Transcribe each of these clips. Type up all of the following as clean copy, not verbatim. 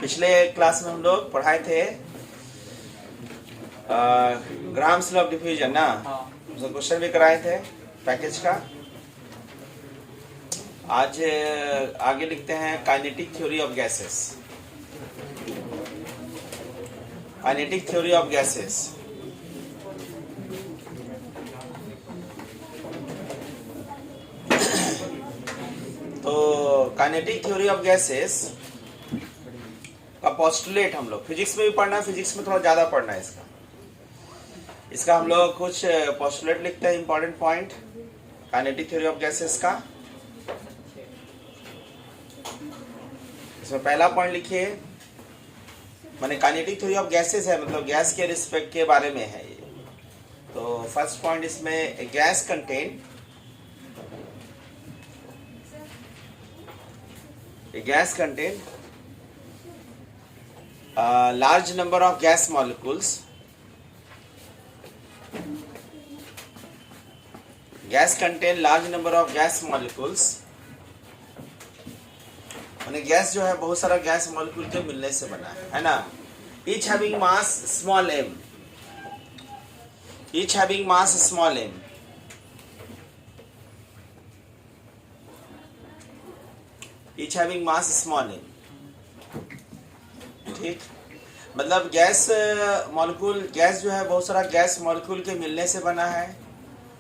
पिछले क्लास में हम लोग पढ़ाए थे ग्राम्स लॉ ऑफ डिफ्यूजन ना, उसका क्वेश्चन भी कराए थे पैकेज का। आज आगे लिखते हैं kinetic theory of gases. Kinetic theory of gases तो काइनेटिक थ्योरी ऑफ गैसेस का पोस्टुलेट हम लोग फिजिक्स में भी पढ़ना है, फिजिक्स में थोड़ा ज्यादा पढ़ना है इसका हम लोग कुछ पोस्टुलेट लिखते हैं, important point kinetic theory of gases का। इसमें पहला पॉइंट लिखिए, माने काइनेटिक थ्योरी ऑफ गैसेस है मतलब गैस के रिस्पेक्ट के बारे में है ये। तो फर्स्ट पॉइंट इसमें gas contain large number of gas molecules. Gas contain large number of gas molecules. माने गैस जो है बहुत सारा गैस मॉलिक्यूल के मिलने से बना है ना। Each having mass small m. Each having mass small m. Each having mass small m. ठीक, मतलब गैस मॉलिक्यूल, गैस जो है बहुत सारा गैस मॉलिक्यूल के मिलने से बना है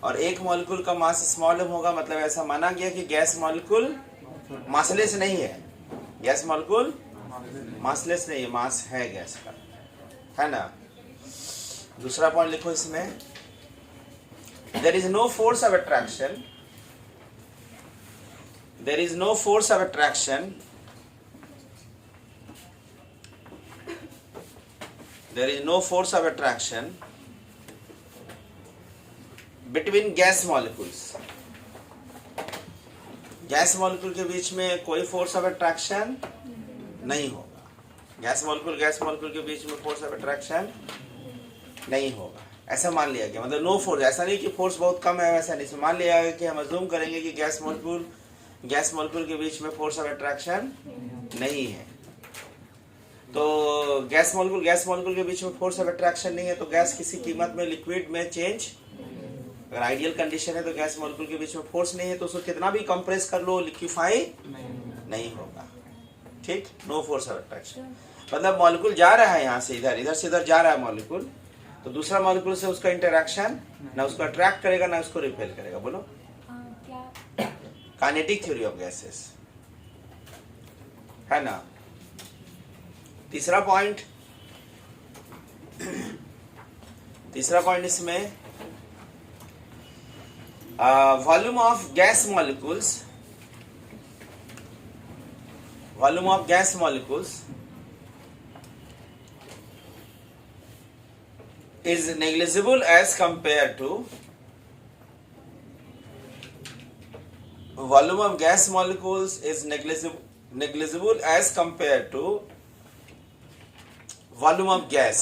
और एक मॉलिक्यूल का मास स्मॉल m होगा, मतलब ऐसा माना गया कि गैस मॉलिक्यूल मासलेस नहीं है। गैस मॉलिक्यूल मासलेस नहीं है, मास है गैस का, है ना। दूसरा पॉइंट लिखो इसमें, there is no force of attraction, there is no force of attraction, there is no force of attraction between gas molecules. Gas molecule के बीच में कोई फोर्स ऑफ अट्रैक्शन नहीं होगा। गैस मॉलिक्यूल के बीच में फोर्स ऑफ अट्रैक्शन नहीं होगा, ऐसा मान लिया गया। मतलब नो फोर्स, ऐसा नहीं कि फोर्स बहुत कम है, वैसा नहीं। मान लिया गया कि हम अज्यूम करेंगे कि गैस मॉलिक्यूल के बीच में फोर्स ऑफ अट्रैक्शन नहीं है। तो गैस मॉलिक्यूल के बीच में फोर्स ऑफ अट्रैक्शन नहीं है तो गैस किसी कीमत में लिक्विड में चेंज, अगर आइडियल कंडीशन है तो गैस मॉलिक्यूल के बीच में फोर्स नहीं है तो उसको कितना भी कंप्रेस कर लो लिक्विफाई नहीं होगा। ठीक, नो फोर्स ऑफ अट्रैक्शन मतलब मॉलिक्यूल जा रहा है यहाँ से इधर, इधर से इधर जा रहा है मॉलिक्यूल, तो दूसरा मॉलिक्यूल से उसका इंटरेक्शन ना उसको अट्रैक्ट करेगा ना उसको रिपेल करेगा। बोलो काइनेटिक थ्योरी ऑफ गैसेस, है ना। तीसरा पॉइंट इसमें volume of gas molecules is negligible as compared to volume of gas molecules is negligible as compared to volume of gas.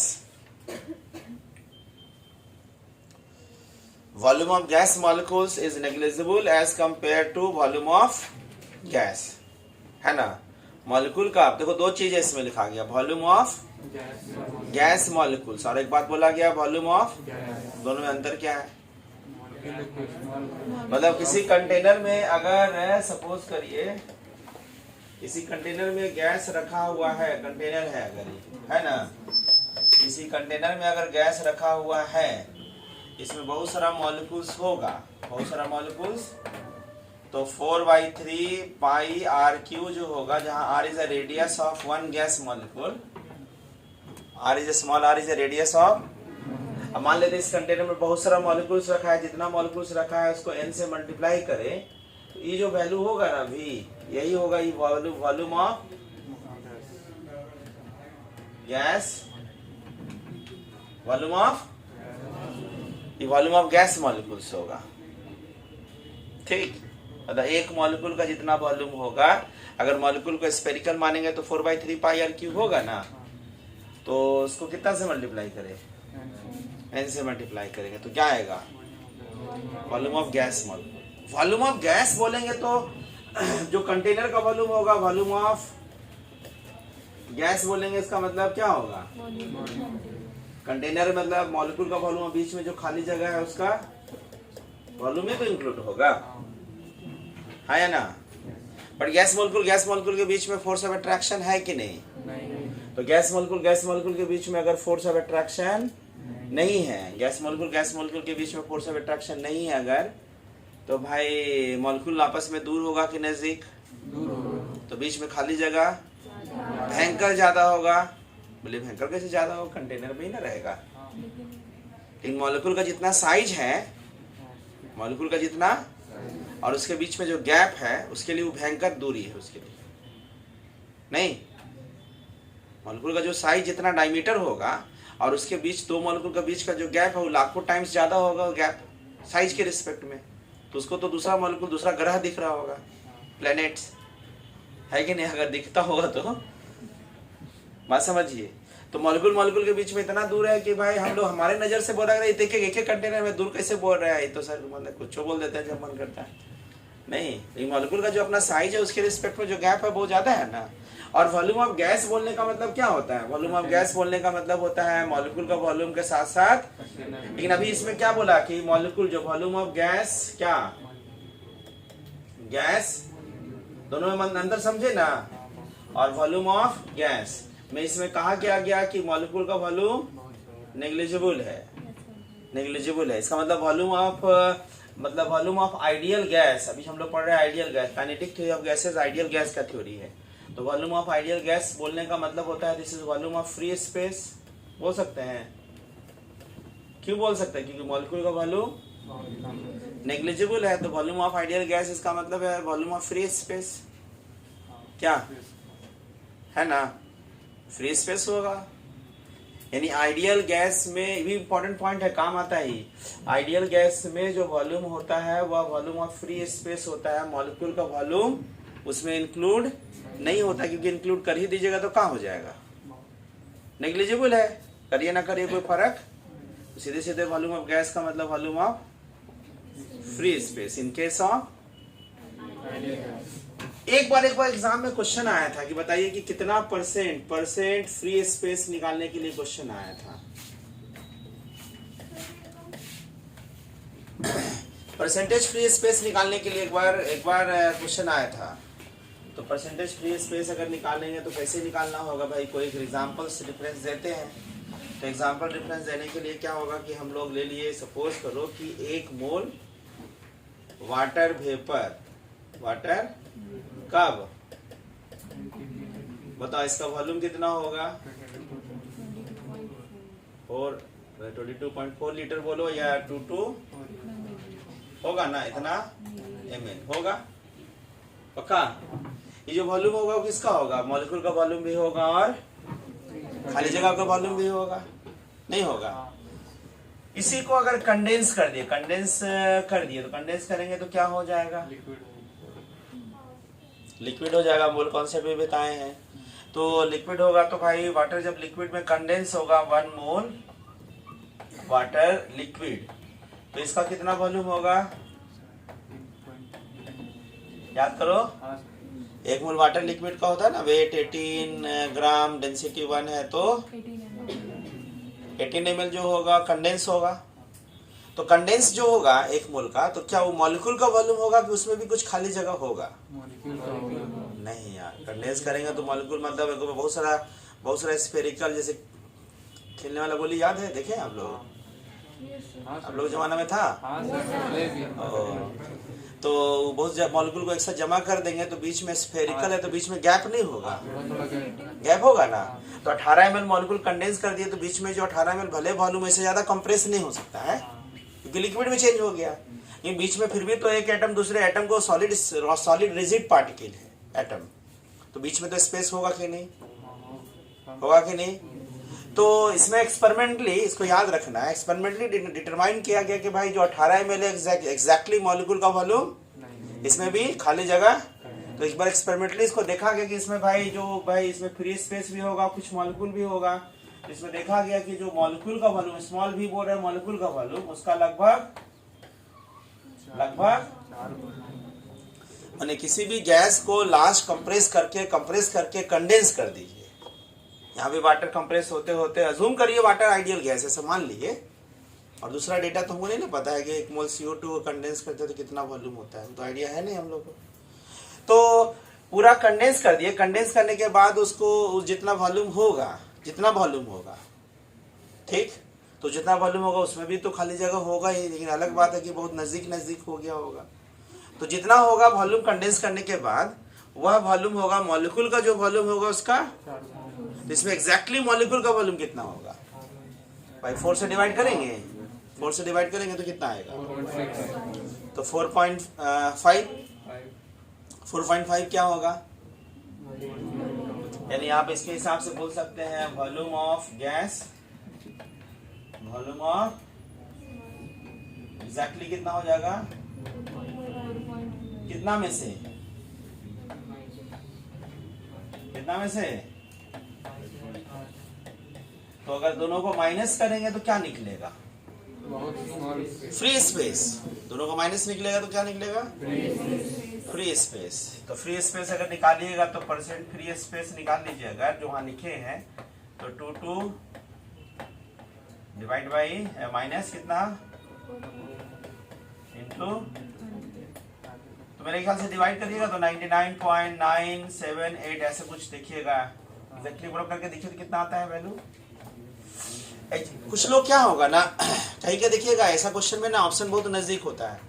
Volume of gas molecules is negligible as compared to volume of gas, है ना। Molecule का देखो दो चीजें इसमें लिखा गया, volume of gas molecules और एक बात बोला गया वॉल्यूम ऑफ, दोनों में अंतर क्या है। मतलब किसी कंटेनर में अगर सपोज करिए किसी कंटेनर में गैस रखा हुआ है, कंटेनर है अगर, है ना, किसी कंटेनर में अगर गैस रखा हुआ है, इसमें बहुत सारा मॉलिक्यूल्स होगा, बहुत सारा मॉलिक्यूल्स, तो 4/3 पाई RQ जो होगा, जहां R is a radius of one gas molecule, R is small r is a radius of. अब मान लेते इस कंटेनर में बहुत सारा मॉलिक्यूल्स रखा है, जितना मॉलिक्यूल्स रखा है उसको n से मल्टीप्लाई करें तो ये जो वैल्यू होगा ना V, यही होगा ये volume of gas, volume of gas molecules होगा। ठीक, मतलब एक मॉलिक्यूल का जितना वॉल्यूम होगा, अगर मॉलिक्यूल को स्फेरिकल मानेंगे तो 4/3 पाई RQ होगा ना, तो उसको कितना से मल्टीप्लाई करें, n से मल्टीप्लाई करेंगे तो क्या आएगा, volume of gas molecule. Volume of gas बोलेंगे तो जो कंटेनर का वॉल्यूम होगा, वॉल्यूम ऑफ गैस बोलेंगे इसका मतलब क्या होगा? कंटेनर मतलब मॉलिक्यूल का वॉल्यूम, बीच में जो खाली जगह है उसका वॉल्यूम में तो इंक्लूड होगा, है या ना? बट गैस मॉलिक्यूल के बीच में फोर्स ऑफ अट्रैक्शन है कि नहीं? तो गैस मॉलिक्यूल के बीच में अगर फोर्स ऑफ अट्रैक्शन नहीं है, गैस मॉलिक्यूल के बीच में फोर्स ऑफ अट्रैक्शन नहीं है अगर, तो भाई मॉलिक्यूल आपस में दूर होगा कि नजदीक? दूर होगा। तो बीच में खाली जगह भयंकर ज्यादा होगा। बोले भयंकर कैसे ज्यादा होगा? कंटेनर में ही ना रहेगा। लेकिन मॉलिक्यूल का जितना साइज है, मॉलिक्यूल का जितना और उसके बीच में जो गैप है उसके लिए वो भयंकर दूरी है उसके लिए। नहीं, मॉलिक्यूल का जो साइज जितना डायमीटर होगा और उसके बीच दो मॉलिक्यूल का बीच का जो गैप है वो लाखों टाइम्स ज्यादा होगा गैप साइज के रिस्पेक्ट में। तो उसको तो दूसरा मॉलिक्यूल दूसरा ग्रह दिख रहा होगा, प्लैनेट्स, है कि नहीं? अगर दिखता होगा तो बात समझिए। तो मॉलिक्यूल के बीच में इतना दूर है कि भाई हम लोग हमारे नजर से बोल रहे हैं देखिए एक एक कंटेनर में दूर कैसे बोल रहा है, ये तो सर मतलब कुछ बोल देते हैं जब मन करता है। नहीं, मॉलिक्यूल का जो अपना साइज है उसके रिस्पेक्ट में जो गैप है बहुत ज्यादा है ना। और वॉल्यूम ऑफ गैस बोलने का मतलब क्या होता है? वॉल्यूम ऑफ गैस बोलने का मतलब होता है मॉलिक्यूल का वॉल्यूम के साथ साथ, लेकिन अभी इसमें क्या बोला कि मॉलिक्यूल जो वॉल्यूम ऑफ गैस क्या गैस दोनों में अंतर समझे ना। और वॉल्यूम ऑफ गैस में इसमें कहा क्या गया कि मॉलिक्यूल का वॉल्यूम नेग्लिजिबल है। इसका मतलब वॉल्यूम ऑफ आइडियल गैस, अभी हम लोग पढ़ रहे हैं ideal gas, kinetic theory of gases ideal gas का थ्योरी है। तो वॉल्यूम ऑफ आइडियल गैस बोलने का मतलब होता है this is volume of free space. बोल सकते हैं, क्यों बोल सकते हैं? क्योंकि मॉलिक्यूल का वॉल्यूम नेग्लिजिबल है। तो वॉल्यूम ऑफ आइडियल गैस इसका मतलब है वॉल्यूम ऑफ फ्री स्पेस, क्या है ना? फ्री स्पेस होगा। यानी आइडियल गैस में भी इंपॉर्टेंट पॉइंट है, काम आता है। आइडियल गैस में जो वॉल्यूम होता है वह वॉल्यूम ऑफ फ्री स्पेस होता है। मॉलिक्यूल का वॉल्यूम उसमें इंक्लूड नहीं होता, क्योंकि इंक्लूड कर ही दीजिएगा तो कहाँ हो जाएगा? नेग्लिजिबल है, करिए ना करिए कोई फर्क। तो सीधे सीधे वॉल्यूम ऑफ गैस का मतलब volume of free space in case of. एक बार एग्जाम में क्वेश्चन आया था कि बताइए कि कितना परसेंट फ्री स्पेस निकालने के लिए क्वेश्चन आया था। परसेंटेज फ्री स्पेस निकालने के लिए एक बार क्वेश्चन आया था। तो परसेंटेज फ्री स्पेस अगर निकालेंगे तो कैसे निकालना होगा भाई? कोई एक एग्जाम्पल्स डिफरेंस देते हैं। तो एग्जाम्पल डिफरेंस देने के लिए क्या होगा कि हम लोग ले लिए, सपोज करो कि 1 मोल वाटर कब, बताओ इसका वॉल्यूम कितना होगा? 22.4 लीटर बोलो या 22 होगा ना, इतना ml होगा पक्का। ये जो वॉल्यूम होगा वो किसका होगा? मॉलिक्यूल का वॉल्यूम भी होगा और खाली जगह का वॉल्यूम भी होगा, नहीं होगा? इसी को अगर कंडेंस कर दिए तो कंडेंस करेंगे तो क्या हो जाएगा? लिक्विड हो जाएगा। मोल कॉन्सेप्ट भी बताए हैं। तो लिक्विड होगा तो भाई वाटर जब लिक्विड में कंडेंस होगा 1 मोल वाटर लिक्विड, तो इसका कितना वॉल्यूम होगा? याद करो, 1 मोल वाटर लिक्विड का होता है ना, वेट 18 ग्राम, डेंसिटी 1 है तो 18 ml जो होगा कंडेंस होगा। तो कंडेंस जो होगा 1 मोल का, तो क्या वो मॉलिक्यूल का वॉल्यूम होगा कि उसमें भी कुछ खाली जगह होगा? नहीं यार, कंडेंस करेंगे तो मॉलिक्यूल मतलब बहुत सारा स्फेरिकल, जैसे खेलने वाला गोली याद है, देखे आप लोग जमाना में था। तो बहुत मॉलिक्यूल को एक साथ जमा कर देंगे तो बीच में स्फेरिकल है तो बीच में गैप नहीं होगा, गैप होगा ना। तो 18 ml मॉलिक्यूल कंडेंस कर दिए तो बीच में जो 18 ml भले वॉल्यूम ऐसे ज्यादा कंप्रेस नहीं हो सकता है क्योंकि लिक्विड में चेंज हो गया, लेकिन बीच में फिर भी तो एक एटम दूसरे एटम को सॉलिड रिजिड पार्टिकल है एटम, तो बीच में तो स्पेस होगा कि नहीं? होगा कि नहीं? तो इसमें एक्सपेरिमेंटली इसको याद रखना है, एक्सपेरिमेंटली डिटरमाइन किया गया कि भाई जो 18 ml एग्जैक्टली मॉलिक्यूल का वॉल्यूम, इसमें भी खाली जगह। तो एक बार एक्सपेरिमेंटली इसको देखा गया कि इसमें भाई इसमें फ्री स्पेस भी होगा, कुछ मॉलिक्यूल भी होगा। इसमें देखा गया कि जो मॉलिक्यूल का वॉल्यूम, स्मॉल भी बोल रहे हैं मॉलिक्यूल का वॉल्यूम, उसका लगभग माने किसी भी गैस को लास्ट कंप्रेस करके कंडेंस कर दीजिए, यहाँ भी वाटर कंप्रेस होते होते, अजूम करिए वाटर आइडियल गैस ऐसा मान लीजिए, और दूसरा डेटा तो हमको नहीं ना पता है कि 1 मोल CO2 कंडेंस करते हैं तो कितना वॉल्यूम होता है, तो आइडिया है नहीं हम लोग को। तो पूरा कंडेंस कर दिए, कंडेंस करने के बाद उसको जितना वॉल्यूम होगा, ठीक, तो जितना वॉल्यूम होगा उसमें भी तो खाली जगह होगा ही, लेकिन अलग बात है कि बहुत नज़दीक हो गया होगा। तो जितना होगा वॉल्यूम कंडेंस करने के बाद, वह वॉल्यूम होगा मॉलिक्यूल का, जो वॉल्यूम होगा उसका, तो इसमें एग्जैक्टली मॉलिक्यूल का वॉल्यूम कितना होगा भाई, 4 से डिवाइड करेंगे, 4 से डिवाइड करेंगे तो कितना आएगा, तो 4.5 क्या होगा, यानी आप इसके हिसाब से बोल सकते हैं volume of gas, volume of exactly कितना हो जाएगा, कितना में से, तो अगर दोनों को माइनस करेंगे तो क्या निकलेगा, फ्री स्पेस, दोनों को माइनस निकलेगा तो क्या निकलेगा, फ्री स्पेस। तो फ्री स्पेस अगर निकालिएगा तो परसेंट फ्री स्पेस निकाल लीजिएगा, जो वहां लिखे हैं, तो 2 डिवाइड बाई माइनस कितना इंटू, तो मेरे ख्याल से डिवाइड करिएगा तो 99.978 ऐसे कुछ देखिएगा, एग्जैक्टली पूरा करके देखिए तो कितना आता है वैल्यू। कुछ लोग क्या होगा ना, कहीं के देखिएगा ऐसा क्वेश्चन में ना ऑप्शन बहुत नजदीक होता है,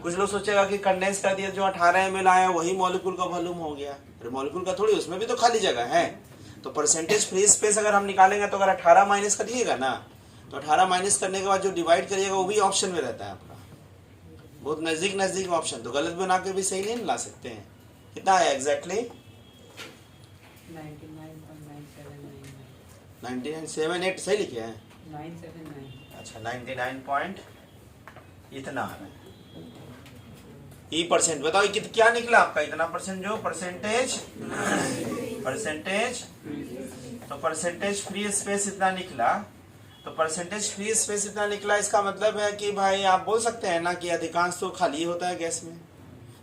कुछ लोग सोचेगा कि कंडेंस कर दिया जो 18 ml आया वही मॉलिक्यूल का वॉल्यूम हो गया, अरे मॉलिक्यूल का थोड़ी, उसमें भी तो खाली जगह है। तो परसेंटेज फ्री स्पेस अगर हम निकालेंगे तो अगर 18 माइनस करिएगा ना, तो 18 माइनस करने के बाद जो डिवाइड करिएगा वो भी ऑप्शन में रहता है आपका, बहुत नजदीक ऑप्शन, तो गलत बना के भी सही नहीं ला सकते हैं। कितना आया एग्जैक्टली 99.78 सही लिखे हैं, 979। अच्छा 99 पॉइंट इतना है ई परसेंट। बताओ क्या निकला आपका इतना परसेंट, जो परसेंटेज तो परसेंटेज फ्री स्पेस इतना निकला, तो परसेंटेज फ्री स्पेस इतना निकला, इसका मतलब है कि भाई आप बोल सकते हैं ना कि अधिकांश तो खाली होता है गैस में,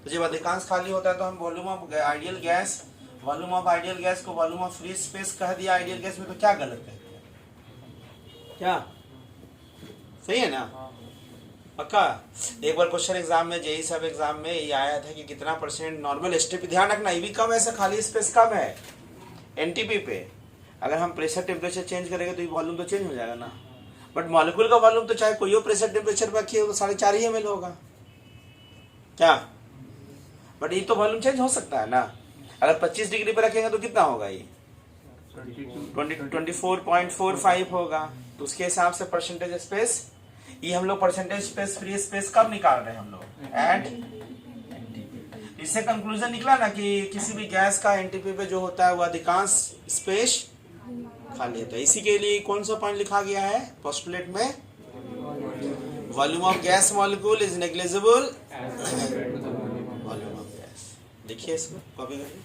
तो जब अधिकांश खाली होता है तो हम वॉल्यूम ऑफ आइडियल गैस को वॉल्यूम ऑफ फ्री स्पेस कह दिया आइडियल गैस में, तो क्या गलत है, क्या सही है ना, पक्का। एक बार क्वेश्चन एग्जाम में जेई सब एग्जाम में ये आया था कि कितना परसेंट नॉर्मल एसटीपी, ध्यान रखना ये भी कम, ऐसा खाली स्पेस कम है एनटीपी पे, अगर हम प्रेशर टेम्परेचर चेंज करेंगे तो ये वॉल्यूम तो चेंज हो जाएगा ना, बट मॉलिक्यूल का वॉल्यूम तो चाहे कोई प्रेशर टेम्परेचर पर रखिए तो 4.5 ml होगा, क्या, बट ये तो वॉल्यूम चेंज हो सकता है ना, अगर 25 डिग्री पर रखेंगे तो कितना होगा, ये 24.45 होगा, तो उसके हिसाब से परसेंटेज स्पेस, ये हम लोग परसेंटेज स्पेस फ्री स्पेस कब निकाल रहे हैं हम लोग, एट एनटीपी। इससे कंक्लूजन निकला ना कि किसी भी गैस का एनटीपी पे जो होता है वो अधिकांश स्पेस खाली होता है। इसी के लिए कौन सा पॉइंट लिखा गया है पोस्टुलेट में, volume of gas molecule is negligible volume of gas. देखिए इसको कॉपी करिए,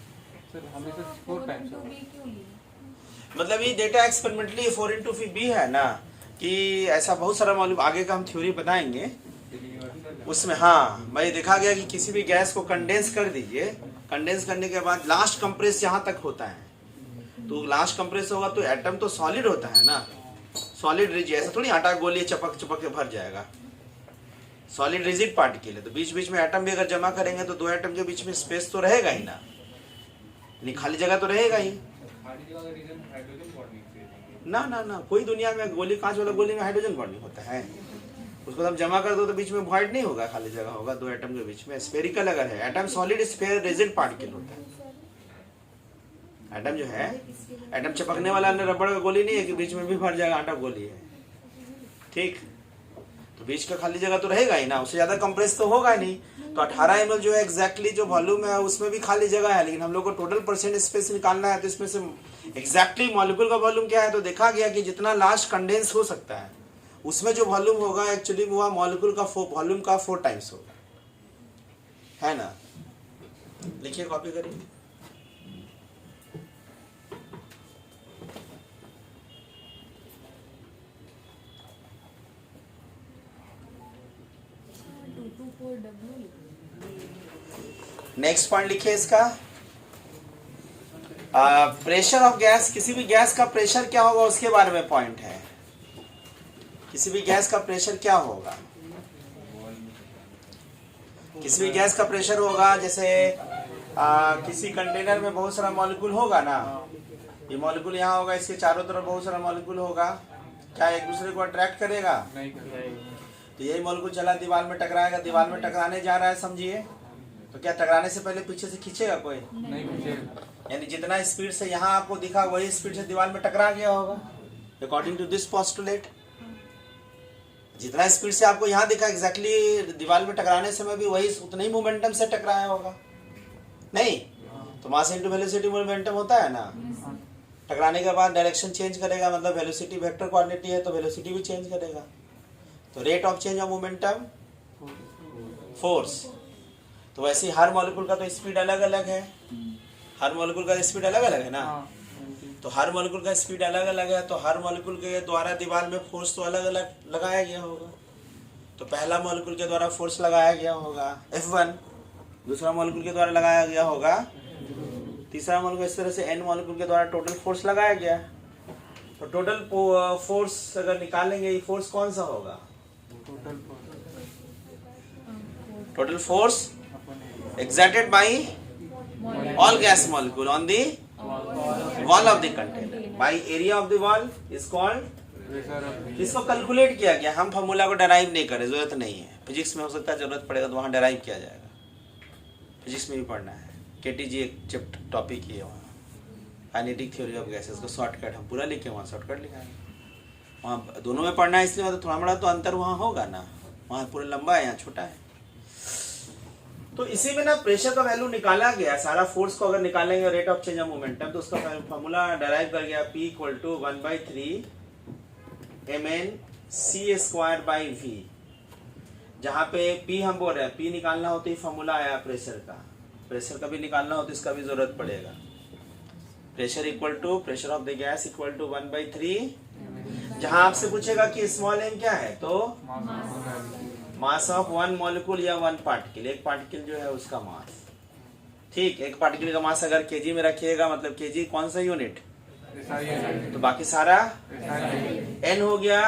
मतलब ये डेटा एक्सपेरिमेंटली 4x है ना, कि ऐसा बहुत सारा मालूम, आगे का हम थ्योरी बताएंगे उसमें। हाँ भाई देखा गया कि किसी भी गैस को कंडेंस कर दीजिए, कंडेंस करने के बाद लास्ट कंप्रेस यहाँ तक होता है, तो लास्ट कंप्रेस होगा तो एटम तो सॉलिड होता है ना, सॉलिड रिजिड, ऐसा थोड़ी आटा गोली चपक के भर जाएगा, सॉलिड रिजिड पार्टिकल है, तो बीच बीच में एटम भी अगर जमा करेंगे तो 2 एटम के बीच में स्पेस तो रहेगा ही ना, नहीं खाली जगह तो रहेगा ही ना, कोई दुनिया में गोली, कांच वाला गोली में हाइड्रोजन बॉन्ड नहीं होता है, उसको हम जमा कर दो तो बीच में वॉइड नहीं होगा, खाली जगह होगा 2 एटम के बीच में। स्फेरिकल अगर है atom, solid sphere rigid particle होता है एटम, जो है एटम चपकने वाला रबड़ का गोली नहीं है कि बीच में भी भर जाएगा, आटा गोली है, ठीक, तो बीच का खाली जगह तो रहेगा ही ना, उससे ज्यादा कंप्रेस तो होगा नहीं, तो 18 ml जो है एग्जैक्टली जो वॉल्यूम है उसमें भी खाली जगह है, लेकिन हम लोग को टोटल परसेंट स्पेस निकालना है, तो इसमें से एग्जैक्टली मॉलिक्यूल का वॉल्यूम क्या है, तो देखा गया कि जितना लास्ट कंडेंस हो सकता है उसमें जो वॉल्यूम होगा एक्चुअली वो मॉलिक्यूल का वॉल्यूम का 4 टाइम्स होगा, है ना। लिखिए, कॉपी करिए। नेक्स्ट पॉइंट लिखिए इसका, प्रेशर ऑफ गैस, किसी भी गैस का प्रेशर क्या होगा उसके बारे में पॉइंट है। किसी भी गैस का प्रेशर क्या होगा, किसी भी गैस का प्रेशर होगा, जैसे किसी कंटेनर में बहुत सारा मॉलिक्यूल होगा ना, ये मॉलिक्यूल यहाँ होगा, इसके चारों तरफ बहुत सारा मॉलिक्यूल होगा, क्या एक दूसरे को अट्रैक्ट करेगा? नहीं। तो यही मॉलिक्यूल चला दीवार में टकराएगा, दीवार में टकराने जा रहा है समझिए, तो क्या टकराने से पहले पीछे से खींचेगा कोई? नहीं खींचेगा। यानी जितना स्पीड से यहाँ आपको दिखा वही स्पीड से दीवार में टकरा गया होगा, अकॉर्डिंग टू दिस पोस्टुलेट। जितना स्पीड से आपको यहाँ दिखा एग्जैक्टली दीवार में टकराने समय भी वही उतना ही मोमेंटम से टकराया होगा, नहीं? तो मास इनटू वेलोसिटी मोमेंटम होता है ना, टकराने के बाद डायरेक्शन चेंज करेगा, मतलब वेलोसिटी वेक्टर क्वांटिटी है तो वेलोसिटी भी चेंज करेगा। तो rate of change of momentum force. तो वैसे ही हर मॉलिक्यूल का तो स्पीड अलग अलग है, हर मॉलिक्यूल का स्पीड अलग अलग है ना, तो हर मॉलिक्यूल का स्पीड अलग अलग है, तो हर मॉलिक्यूल के द्वारा दीवार में फोर्स तो अलग अलग लगाया गया होगा। तो पहला मॉलिक्यूल के द्वारा फोर्स लगाया गया होगा F1, दूसरा मॉलिक्यूल के द्वारा लगाया गया होगा, तीसरा मॉलिक्यूल, इस तरह से n मॉलिक्यूल के द्वारा टोटल फोर्स लगाया गया। तो टोटल फोर्स अगर निकालेंगे, ये फोर्स कौन सा होगा? Total force exerted by all gas molecule on the wall of the container by area of the wall is called। इसको कैलकुलेट किया गया, हम फॉर्मूला को डराइव नहीं करें, जरूरत नहीं है। फिजिक्स में हो सकता है जरूरत पड़ेगा तो वहाँ डराइव किया जाएगा, फिजिक्स में भी पढ़ना है। केटीजी एक चैप्टर टॉपिक ही है वहाँ, काइनेटिक थ्योरी ऑफ गैसेस का शॉर्टकट हम पूरा लिखे, वहाँ शॉर्टकट लिखा है। वहाँ दोनों में पढ़ना है, इसलिए मतलब थोड़ा बड़ा तो अंतर वहाँ होगा ना, वहाँ पूरा लंबा है, यहाँ छोटा है। तो इसी में ना प्रेशर का वैल्यू निकाला गया, सारा फोर्स को अगर निकालेंगे rate of change of momentum, तो उसका फॉर्मूला डराइव कर गया P equal to 1/3 mn c square by v, जहाँ पे P हम बोल रहे हैं, P निकालना हो तो ये फॉर्मूला आया प्रेशर का, प्रेशर का भी निकालना हो तो इसका भी जरूरत पड़ेगा। Pressure equal to pressure of the gas equal to 1/3, जहाँ आपसे पूछेगा कि स्मॉल m क्या है, तो मास ऑफ वन मॉलिक्यूल या वन पार्टिकल, एक पार्टिकल जो है उसका मास। ठीक, एक पार्टिकल का मास अगर केजी में रखिएगा, मतलब केजी कौन सा यूनिट, तो बाकी सारा n हो गया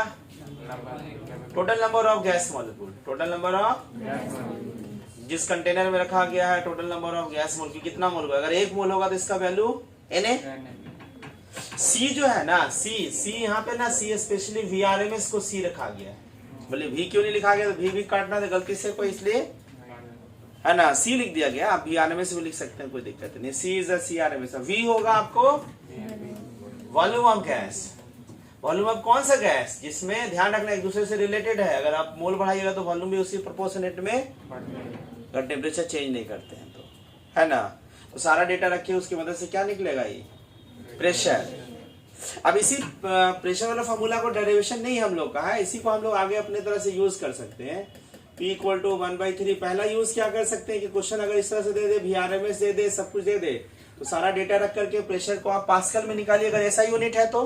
total number of gas molecule, total number of जिस कंटेनर में रखा गया है, total number of gas molecule कितना मोल होगा, अगर 1 मोल होगा तो इसका वैल्यू Na। C जो है ना, C यहाँ पे ना, C स्पेशली VRMS को C रखा गया है। बोले V क्यों नहीं लिखा गया, तो V काटना था गलती से कोई, इसलिए है ना C लिख दिया गया। आप VRMS भी लिख सकते हैं, कोई दिक्कत नहीं। C is CRMS। V होगा आपको volume of gas, volume of कौन सा गैस, जिसमें ध्यान रखना एक दूसरे से रिलेटेड है, अगर आप मोल बढ़ाइएगा तो वॉल्यूम भी उसी प्रोपोर्शनेट में, अगर टेम्परेचर चेंज नहीं करते हैं तो, है ना। तो सारा डेटा रखिए, उसकी मदद से क्या निकलेगा, ये प्रेशर। अब इसी प्रेशर वाला फॉर्मूला को डेरिवेशन नहीं हम लोग का है, इसी को हम लोग आगे अपने तरह से यूज कर सकते हैं। P इक्वल टू 1/3, पहला यूज क्या कर सकते हैं कि क्वेश्चन अगर इस तरह से दे दे, VRMS दे दे, सब कुछ दे दे, तो सारा डेटा रख करके प्रेशर को आप पास्कल में निकालिए, अगर ऐसा यूनिट है तो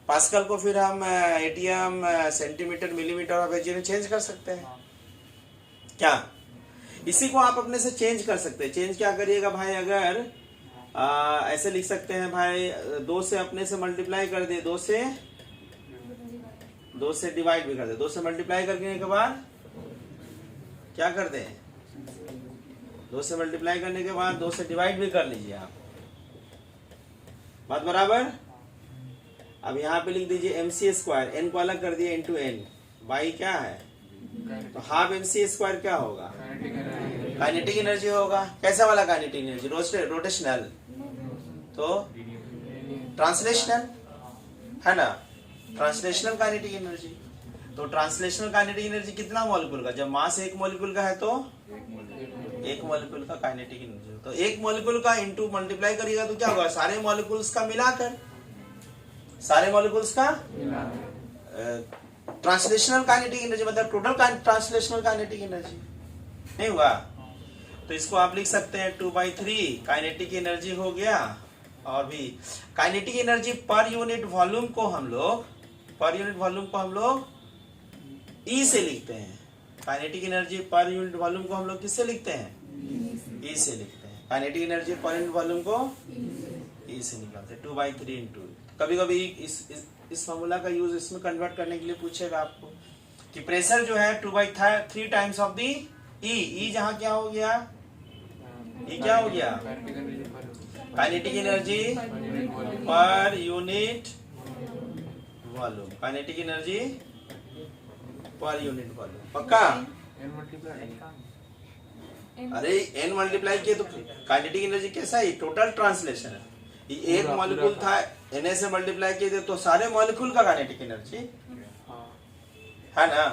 पास्कल को फिर हम ATM, centimetre, millimetre of area में चेंज कर सकते हैं। क्या इसी को आप अपने से चेंज कर सकते हैं। चेंज क्या करिएगा भाई, अगर ऐसे लिख सकते हैं भाई, 2 से अपने से मल्टीप्लाई कर दे, 2 से डिवाइड भी कर दे, 2 से मल्टीप्लाई करने के बाद क्या कर दे, 2 से मल्टीप्लाई करने के बाद 2 से डिवाइड भी कर लीजिए आप, बात बराबर। अब यहाँ पे लिख दीजिए MC स्क्वायर, n को अलग कर दिए इंटू n, बाई क्या है, तो हाफ MC स्क्वायर क्या होगा, काइनेटिक एनर्जी होगा। कैसा वाला काइनेटिक एनर्जी, रोटेशनल, तो ट्रांसलेशनल, है ना, ट्रांसलेशनल काइनेटिक एनर्जी। तो ट्रांसलेशनल काइनेटिक एनर्जी कितना मॉलिक्यूल का, जब मास 1 मॉलिक्यूल का है तो 1 मॉलिक्यूल का काइनेटिक एनर्जी, तो 1 मॉलिक्यूल का इंटू मल्टीप्लाई करिएगा तो क्या होगा, सारे मॉलिक्यूल्स का मिलाकर, सारे मॉलिक्यूल्स का ट्रांसलेशनल काइनेटिक एनर्जी, मतलब टोटल ट्रांसलेशनल काइनेटिक एनर्जी नहीं हुआ। तो इसको आप लिख सकते हैं 2/3 काइनेटिक एनर्जी हो गया। और भी kinetic energy per unit volume को हम लोग E से लिखते हैं। Kinetic energy per unit volume को हम लोग किससे लिखते हैं, E से लिखते हैं। Kinetic energy per unit volume को ई से निकालते 2/3 इंटू। कभी कभी इस फॉर्मूला का यूज इसमें कन्वर्ट करने के लिए पूछेगा आपको कि प्रेशर जो है 2/3 टाइम्स ऑफ दी ई जहां क्या हो गया, ये क्या हो गया, kinetic energy per unit volume, kinetic energy per unit volume. पक्का? अरे n मल्टीप्लाई किए तो काइनेटिक एनर्जी कैसा है, टोटल ट्रांसलेशन है। ये एक मॉलिक्यूल था, Na से मल्टीप्लाई किए थे तो सारे मॉलिक्यूल का काइनेटिक एनर्जी है ना।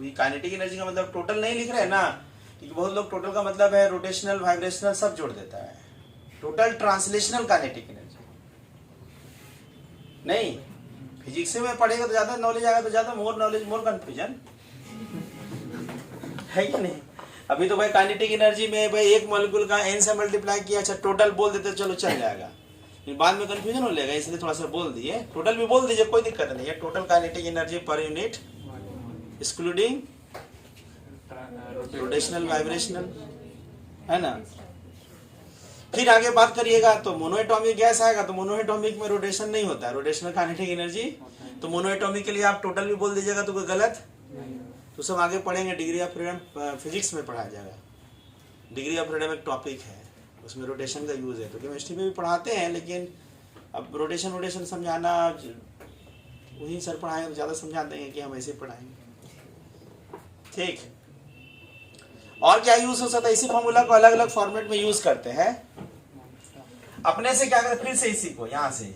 ये काइनेटिक एनर्जी का मतलब टोटल नहीं लिख रहे ना, क्योंकि बहुत लोग टोटल का मतलब है रोटेशनल वाइब्रेशनल सब जोड़ देता है। टोटल ट्रांसलेशनल काइनेटिक एनर्जी नहीं। फिजिक्स में पढ़ेगा तो ज्यादा नॉलेज आएगा, तो ज्यादा मोर नॉलेज मोर कंफ्यूजन है कि नहीं। अभी तो भाई काइनेटिक एनर्जी में भाई एक मॉलिक्यूल का n से मल्टीप्लाई किया, अच्छा टोटल बोल देते चलो चल जाएगा, बाद में कंफ्यूजन हो जाएगा, इसलिए थोड़ा सा बोल दिए, टोटल भी बोल दीजिए कोई दिक्कत नहीं है। Total kinetic energy per unit excluding rotational vibrational, है ना। फिर आगे बात करिएगा तो मोनोएटॉमिक गैस आएगा, तो मोनोएटॉमिक में रोटेशन नहीं होता है, रोटेशनल काइनेटिक एनर्जी। तो मोनोएटॉमिक के लिए आप टोटल भी बोल दीजिएगा तो कोई गलत, तो सब आगे पढ़ेंगे, डिग्री ऑफ फ्रीडम फिजिक्स में पढ़ाया जाएगा। डिग्री ऑफ फ्रीडम एक टॉपिक है, उसमें रोटेशन का यूज है, तो केमिस्ट्री में भी पढ़ाते हैं, लेकिन अब रोटेशन समझाना वही सर पढ़ाएंगे तो ज़्यादा समझा देंगे कि हम ऐसे पढ़ाएंगे, ठीक। और क्या यूज हो सकता है, इसी फॉर्मूला को अलग अलग फॉर्मेट में यूज करते हैं। अपने से क्या करते, फिर से इसी को यहाँ से,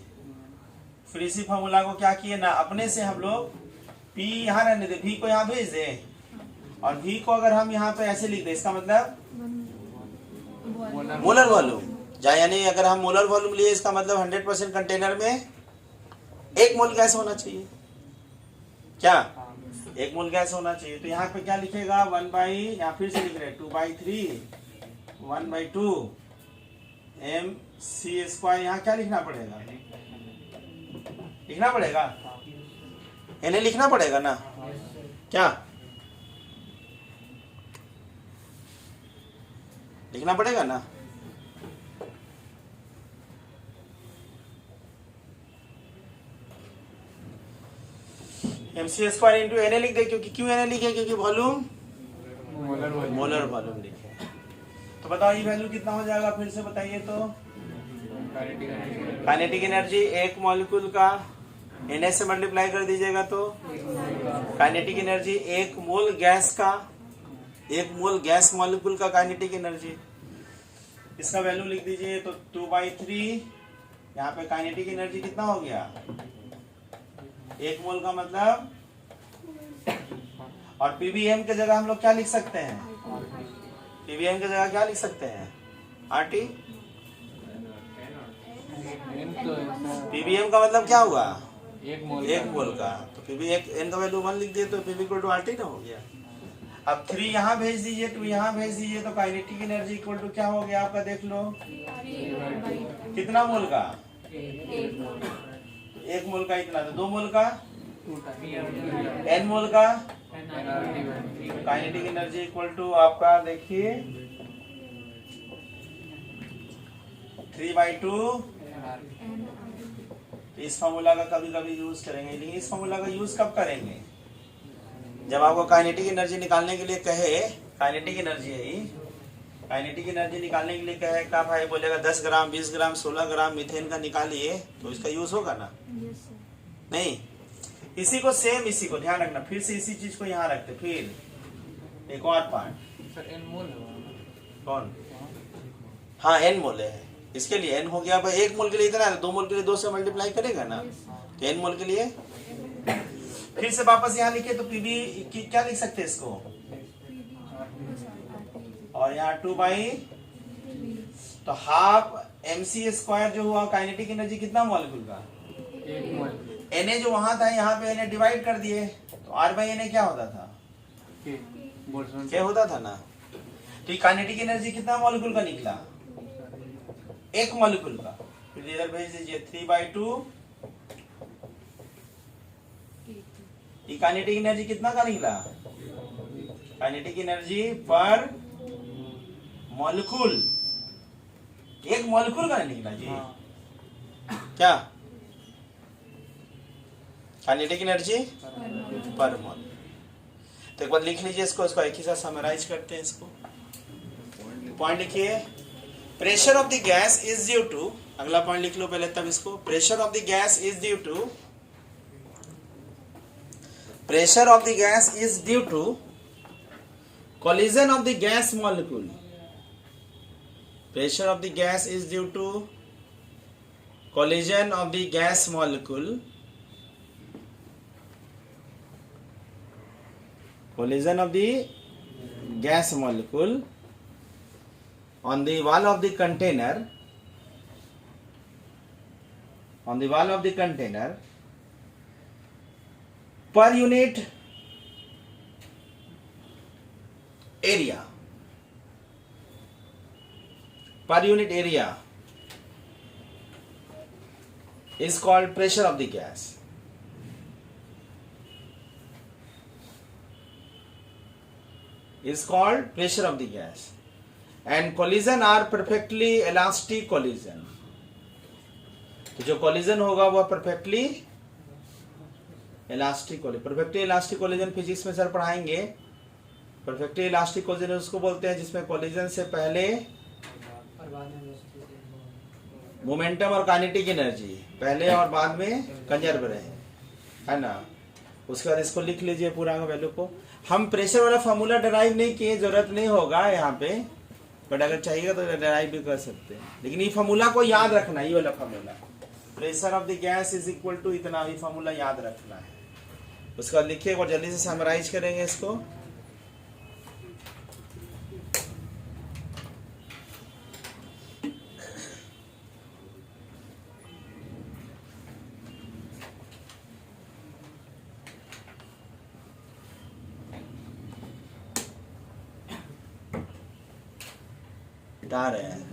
फिर इसी फॉर्मूला को क्या किए ना, अपने से हम लोग P यहाँ रहने दे, V को यहाँ भेज दे, और V को अगर हम यहाँ पे ऐसे लिख दे, इसका मतलब मोलर वॉल्यूम, यानी अगर हम मोलर वॉल्यूम लिए इसका मतलब 100% कंटेनर में 1 मोल गैस होना चाहिए, क्या 1 मोल गैस होना चाहिए। तो यहाँ पे क्या लिखेगा, 1/, यहाँ फिर से लिख रहे 2/3 1/2 mc²। यहाँ क्या लिखना पड़ेगा, लिखना पड़ेगा, इन्हें लिखना पड़ेगा ना, क्या लिखना पड़ेगा ना। mc² इंटू Na लिख दे, क्योंकि क्यों Na लिखे, क्योंकि वॉल्यूम मोलर वॉल्यूम लिखे। तो बताओ ये वैल्यू कितना हो जाएगा, फिर से बताइए तो। काइनेटिक एनर्जी एक मॉलिक्यूल का Na से मल्टीप्लाई कर दीजिएगा तो काइनेटिक एनर्जी 1 मोल गैस का, 1 मोल गैस मॉलिक्यूल का काइनेटिक एनर्जी, इसका वैल्यू लिख दीजिए तो 2/3। यहाँ पे काइनेटिक एनर्जी कितना हो गया, 1 मोल का मतलब, और पीवीएम के जगह हम लोग क्या लिख सकते हैं, पीवीएम के जगह क्या लिख सकते हैं, आरटी। पीवीएम का मतलब क्या हुआ, 1 मोल का, तो पीवी एन का वैल्यू 1 लिख दिए तो पीवी इक्वल टू आरटी ना हो गया। अब 3 यहाँ भेज दीजिए, 2 यहाँ भेज दीजिए, तो काइनेटिक एनर्जी इक्वल टू क्या हो गया आपका, देख लो कितना मोल का, 1 मोल का इतना, तो 2 मोल का, n मोल का, काइनेटिक एनर्जी इक्वल टू आपका देखिए 3/2। इस फॉर्मूला का कभी कभी यूज करेंगे, लेकिन इस फॉर्मूला का यूज कब करेंगे, जब आपको काइनेटिक एनर्जी निकालने के लिए कहे, काइनेटिक एनर्जी है ये, काइनेटिक एनर्जी निकालने के लिए कहे, का भाई बोलेगा 10 ग्राम 20 ग्राम 16 ग्राम मीथेन का निकालिए, तो इसका यूज होगा ना, नहीं। इसी को सेम, इसी को ध्यान रखना, फिर से इसी चीज को यहाँ रखते, फिर एक और पार्ट, कौन, हाँ n मोल है, इसके लिए n हो गया भाई, 1 मोल के लिए इतना है, 2 मोल के लिए 2 से मल्टीप्लाई करेगा ना, तो n मोल के लिए फिर से वापस यहाँ लिखे, तो पीवी क्या लिख सकते हैं इसको, और यहाँ 2/, तो हाफ mc² जो हुआ काइनेटिक एनर्जी कितना मॉलिक्यूल का, 1 मोल। Na जो वहां था यहाँ पे Na डिवाइड कर दिए, तो R/Na क्या होता था, क्या होता था ना। तो काइनेटिक एनर्जी कितना मॉलिक्यूल का निकला, 1 मॉलिक्यूल का, फिर इधर भेज दीजिए 3/2। काइनेटिक एनर्जी कितना का निकला, काइनेटिक एनर्जी पर मॉलिक्यूल, 1 मॉलिक्यूल का निकला जी, क्या काइनेटिक एनर्जी पर मोल। तो एक बार लिख लीजिए इसको एक ही साथ समराइज करते हैं इसको। पॉइंट लिखिए, pressure of the gas is due to, अगला पॉइंट लिख लो पहले तब इसको, pressure of the gas is due to, pressure of the gas is due to collision of the gas molecule. Pressure of the gas is due to collision of the gas molecule. Collision of the gas molecule on the wall of the container. On the wall of the container. Per unit area, per unit area is called pressure of the gas. Is called pressure of the gas, and collision are perfectly elastic collision. तो जो collision होगा वह perfectly elastic collision, perfectly elastic collision physics में sir पढ़ाएंगे। Perfectly elastic collision उसको बोलते हैं जिसमें कोलिजन से पहले मोमेंटम और काइनेटिक एनर्जी पहले और बाद में कंजर्व रहे, है ना। उसके बाद इसको लिख लीजिए पूरा वैल्यू को। हम प्रेशर वाला फार्मूला डराइव नहीं किए, जरूरत नहीं होगा यहाँ पे, बट अगर चाहिएगा तो डराइव भी कर सकते हैं, लेकिन ये फार्मूला को याद रखना, ये वाला formula, pressure of the gas is equal to इतना, ही फार्मूला याद रखना है। उसका लिखिए और जल्दी से समराइज करेंगे इसको। बता रहे हैं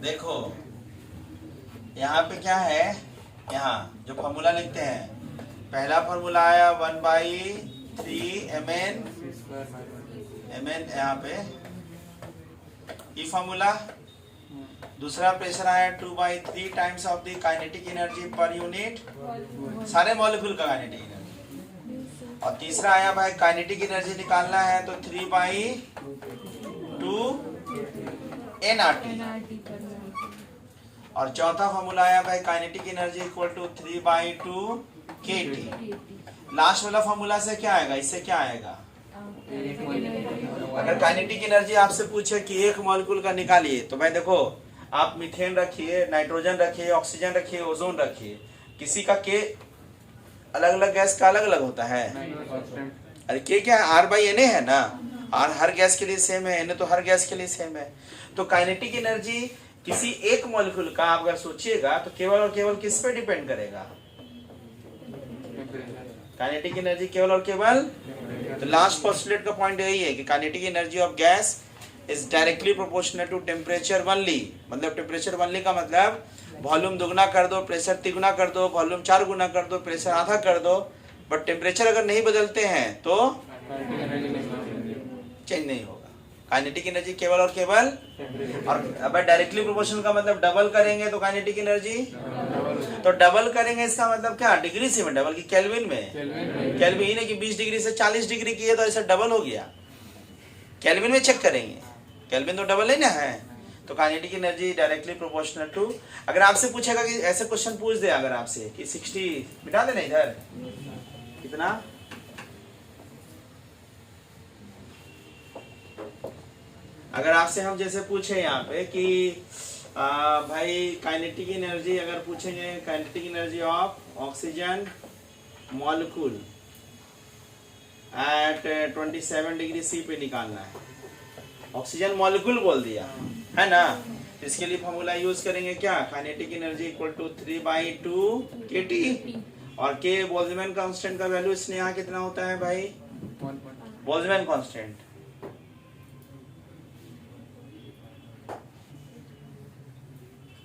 देखो यहाँ पे क्या है, यहाँ जो फार्मूला लिखते हैं, पहला फार्मूला आया 1/3 mn यहाँ पे ये फार्मूला, दूसरा प्रेशर आया 2/3 times of the kinetic energy per unit, सारे मॉलिक्यूल का काइनेटिक एनर्जी, और तीसरा आया भाई काइनेटिक एनर्जी निकालना है तो 3/2 nRT, और चौथा फॉर्मूला आया भाई kinetic energy equal to 3/2 kT। Last वाला फॉर्मूला से क्या आएगा, इससे क्या आएगा, अगर काइनेटिक एनर्जी आपसे पूछे कि एक मॉलिक्यूल का निकालिए, तो भाई देखो आप मीथेन रखिए, नाइट्रोजन रखिए, ऑक्सीजन रखिए, ओजोन रखिए, किसी का के अलग अलग गैस का अलग अलग होता है। अरे के क्या है, R/Na है ना, R हर गैस के लिए सेम है, Na तो हर गैस के लिए सेम है। तो काइनेटिक एनर्जी किसी एक मॉलिक्यूल का आप अगर सोचिएगा तो केवल और केवल किस पे डिपेंड करेगा, काइनेटिक एनर्जी केवल और केवल। तो लास्ट पोस्टुलेट का पॉइंट यही है कि kinetic energy of gas is directly proportional to temperature only. मतलब टेम्परेचर ओनली का मतलब वॉल्यूम दुगना कर दो, प्रेशर तिगुना कर दो, वॉल्यूम 4 गुना कर दो, प्रेशर आधा कर दो, बट टेम्परेचर अगर नहीं बदलते हैं तो चेंज नहीं होगा। काइनेटिक एनर्जी केवल और केवल, और अब डायरेक्टली प्रोपोर्शनल का मतलब डबल करेंगे तो काइनेटिक एनर्जी, तो डबल करेंगे इसका मतलब क्या, डिग्री से में डबल की केल्विन में, केल्विन ही नहीं कि 20 डिग्री से 40 डिग्री की है तो ऐसा डबल हो गया, केल्विन में चेक करेंगे, केल्विन तो डबल ही ना है। तो kinetic energy directly proportional to, अगर आपसे पूछेगा कि ऐसे क्वेश्चन पूछ दे अगर आपसे कि 60 मिटा देना इधर कितना, अगर आपसे हम जैसे पूछे यहाँ पे कि भाई काइनेटिक एनर्जी अगर पूछेंगे, kinetic energy of oxygen molecule at 27 degree C पे निकालना है, ऑक्सीजन मॉलिक्यूल बोल दिया है ना, इसके लिए फॉर्मूला यूज करेंगे क्या, kinetic energy equal to 3/2 kT, और के बोल्ट्जमैन कांस्टेंट का वैल्यू इसने यहाँ कितना होता है भाई, बोल्ट्जमैन कांस्टेंट,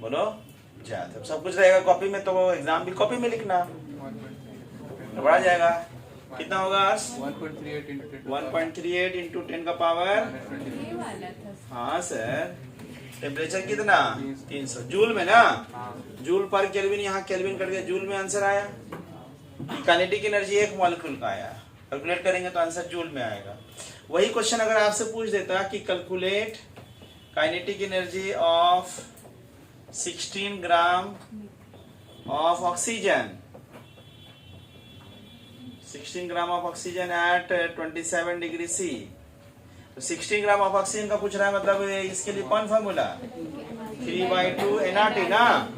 बोलो जा, तब सब कुछ रहेगा कॉपी में, तो एग्जाम भी कॉपी में लिखना। तो बढ़ा जाएगा, कितना होगा? 1.38 इंटू 10 का पावर, ये वाला था। हाँ सर। टेम्परेचर कितना? 300 जूल में ना, जूल पर केल्विन, यहाँ केल्विन कट गया, जूल में आंसर आया। काइनेटिक एनर्जी एक मॉलिक्यूल का आया, कैलकुलेट करेंगे तो आंसर जूल में आएगा। वही क्वेश्चन अगर आपसे पूछ देता कि calculate kinetic energy of 16 gram of oxygen, 16 gram of oxygen at 27 degree C, तो 16 ग्राम ऑफ ऑक्सीजन का पूछ रहा है, मतलब इसके लिए कौन फॉर्मूला? 3/2 nRT ना।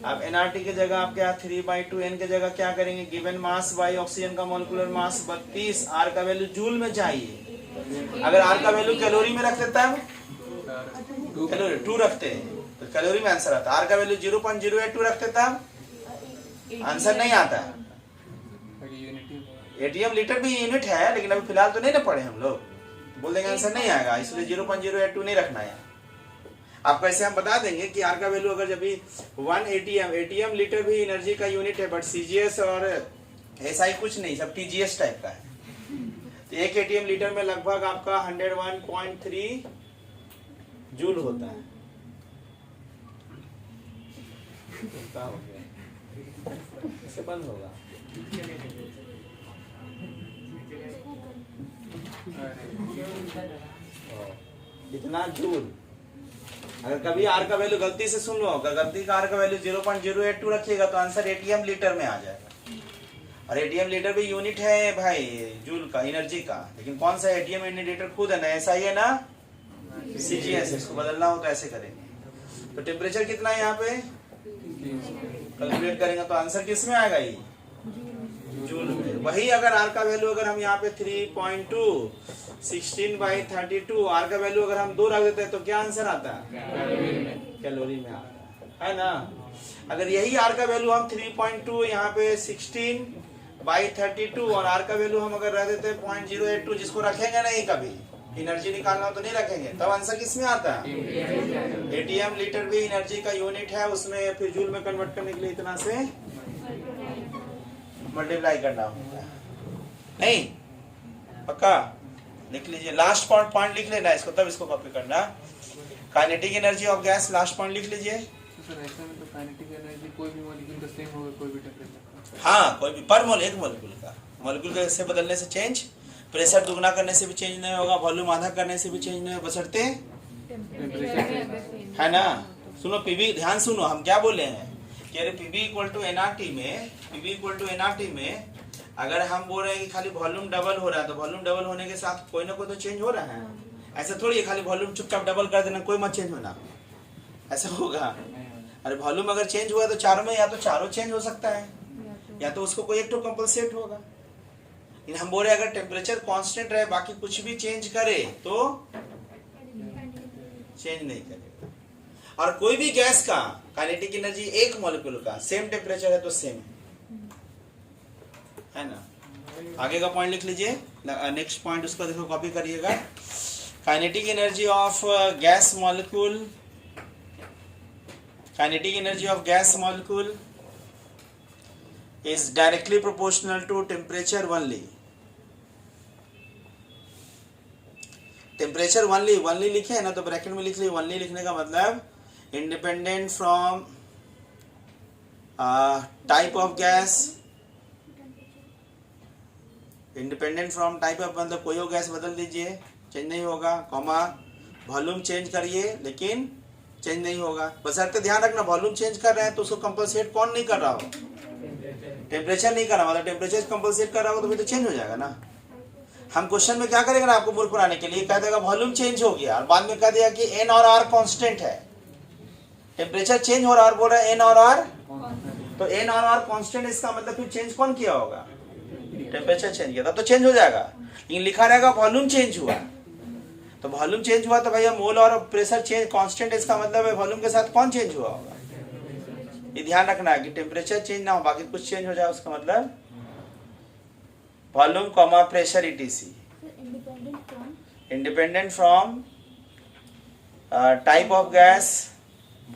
अब nRT की जगह आप क्या 3/2 n की जगह क्या करेंगे? गिवन मास बाई ऑक्सीजन का मोलिकुलर मास 32, r का वैल्यू जूल में चाहिए। अगर r का वैल्यू कैलोरी में रख देता है, कैलोरी 2 रखते हैं तो कैलोरी में आंसर आता। r का वैल्यू 0.082 रख देता आंसर नहीं आता। एटीएम लीटर भी यूनिट है, लेकिन अभी फिलहाल तो नहीं ना पढ़े हम लोग, बोल देंगे आंसर नहीं आएगा, इसलिए 0.082 नहीं रखना है। आपको ऐसे हम बता देंगे कि आर का वैल्यू अगर जब भी 1 एटीएम, एटीएम लीटर भी एनर्जी का यूनिट है, बट सीजीएस और ऐसा ही कुछ नहीं, सब टीजीएस टाइप का है। तो एक एटीएम लीटर में लगभग आपका 101.3 जूल होता है। क्या हो गया? कैसे बंद होगा? इतना जूल। अगर कभी आर का वैल्यू गलती से सुन लो, अगर गलती का आर का वैल्यू 0.082 रखिएगा तो आंसर एटीएम लीटर में आ जाएगा। और एटीएम लीटर भी यूनिट है भाई जूल का, एनर्जी का, लेकिन कौन सा एटीएम लीटर खुद है ना, ऐसा ही है ना, सीजीएस। इसको बदलना हो तो ऐसे करेंगे। तो टेम्परेचर कितना है यहाँ पे कैलकुलेट करेंगे तो आंसर किस में आएगा? ये जूल में। वही अगर आर का वैल्यू अगर हम यहाँ पे 3.2 16/32 आर का वैल्यू अगर हम 2 रख देते हैं तो क्या आंसर आता है? कैलोरी में आता है ना। अगर यही आर का वैल्यू हम 3.2 यहाँ पे 16/32 और आर का वैल्यू हम अगर रख देते हैं 0.082, जिसको रखेंगे नहीं कभी, एनर्जी निकालना हो तो नहीं रखेंगे, तब आंसर किस में आता है? एटीएम लीटर भी एनर्जी का यूनिट है, उसमें फिर जूल में कन्वर्ट करने के लिए इतना से मल्टीप्लाई करना होगा। नहीं पक्का लिख लीजिए, लास्ट पॉइंट लिख लेना इसको, तब इसको कॉपी करना। Kinetic energy of gas, last point लिख लीजिए। सर ऐसे में तो काइनेटिक एनर्जी कोई भी मॉलिक्यूल का सेम होगा, कोई भी टेम्परेचर। हाँ, कोई भी पर मोल, एक मॉलिक्यूल का, मॉलिक्यूल का से बदलने से चेंज, प्रेशर दुगना करने से भी चेंज नहीं होगा, वॉल्यूम आधा करने से भी चेंज नहीं होगा, बशर्ते है ना। सुनो पीवी, ध्यान सुनो, हम क्या बोले हैं कि अरे पीवी इक्वल टू एनआरटी में अगर हम बोल रहे हैं कि खाली वॉल्यूम डबल हो रहा है, तो वॉल्यूम डबल होने के साथ कोई ना कोई तो चेंज हो रहा है। ऐसा थोड़ी है खाली वॉल्यूम चुपचाप डबल कर देना कोई मत चेंज होना, ऐसा होगा? अरे वॉल्यूम अगर चेंज हुआ तो चारों में या तो चारों चेंज हो सकता है, या तो उसको कोई एक तो कंपलसेट होगा। लेकिन हम बोल रहे अगर टेम्परेचर कांस्टेंट रहे, बाकी कुछ भी चेंज करे तो चेंज नहीं करेगा। और कोई भी गैस का काइनेटिक एनर्जी एक मॉलिक्यूल का सेम टेम्परेचर है तो सेम है ना। आगे का पॉइंट लिख लीजिए, नेक्स्ट पॉइंट उसको देखो, कॉपी करिएगा। Kinetic energy of gas molecule, kinetic energy of gas molecule is directly proportional to temperature only. Temperature only लिखे है ना, तो ब्रैकेट में लिख ली only। लिखने का मतलब independent from type of gas, independent from type of मतलब कोई हो गैस बदल दीजिए चेंज नहीं होगा, कॉमा वॉल्यूम चेंज करिए लेकिन चेंज नहीं होगा। बशर्ते ध्यान रखना वॉल्यूम चेंज कर रहे हैं तो उसको कंपलसेट कौन नहीं कर रहा हो? टेम्परेचर नहीं कर रहा, मतलब टेम्परेचर कंपलसेट कर रहा हो तो फिर तो चेंज हो जाएगा ना। हम क्वेश्चन में क्या करेंगे ना, आपको मूर्ख बनाने के लिए कह देगा वॉल्यूम चेंज हो गया और बाद में कह दिया कि एन और आर कांस्टेंट है, टेम्परेचर चेंज हो रहा है और बोल रहा है एन और आर, तो एन और आर कांस्टेंट, इसका मतलब फिर चेंज कौन किया होगा? टेम्परेचर चेंज किया, तब तो चेंज हो जाएगा। लेकिन लिखा रहेगा वॉल्यूम चेंज हुआ, तो वॉल्यूम चेंज हुआ तो भैया मोल और प्रेशर चेंज कांस्टेंट, इसका मतलब है वॉल्यूम के साथ कौन चेंज हुआ होगा? ये ध्यान रखना है कि टेम्परेचर चेंज ना हो बाकी कुछ चेंज हो जाए, उसका मतलब volume comma pressure etc, independent from type of gas,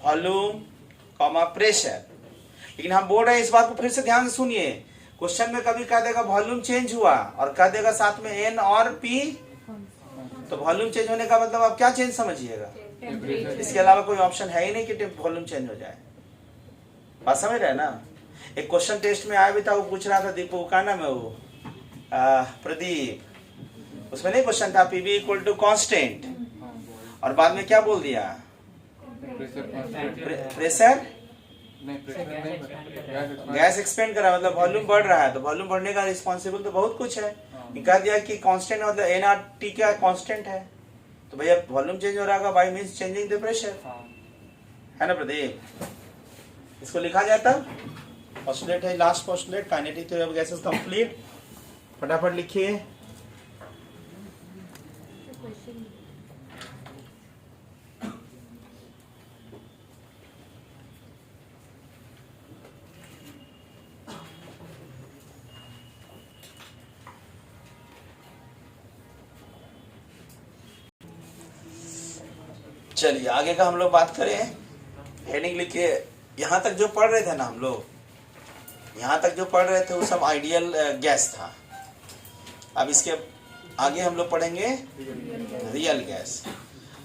volume comma pressure. लेकिन हम बोल रहे हैं इस बात को फिर से ध्यान से सुनिए, क्वेश्चन में कभी कह देगा वॉल्यूम चेंज हुआ और कह देगा साथ में एन और पी, तो वॉल्यूम चेंज होने का मतलब आप क्या चेंज समझिएगा? इसके अलावा कोई ऑप्शन है ही नहीं कि वॉल्यूम चेंज हो जाए। बात समझ रहे हैं ना? एक क्वेश्चन टेस्ट में आया भी था, वो पूछ रहा था दीपू का नाम है वो प्रदीप, उसमें नहीं क्वेश्चन था पीवी इक्वल टू कांस्टेंट, और बाद में क्या बोल दिया? प्रेशर गैस एक्सपेंड करा, मतलब वॉल्यूम बढ़ रहा है, तो वॉल्यूम बढ़ने का रिस्पॉन्सिबल तो बहुत कुछ है। कह दिया कि कांस्टेंट मतलब एन आर टी क्या कांस्टेंट है, तो भैया वॉल्यूम चेंज हो रहा by means changing the pressure, है ना प्रदीप? इसको लिखा जाता पोस्टुलेट है, last postulate, kinetic theory of gases complete. फटाफट लिखिए। चलिए आगे का हम लोग बात करें। हेडिंग लिखिए। यहाँ तक जो पढ़ रहे थे ना हम लोग, यहाँ तक जो पढ़ रहे थे वो सब आइडियल गैस था। अब इसके आगे हम लोग पढ़ेंगे रियल गैस।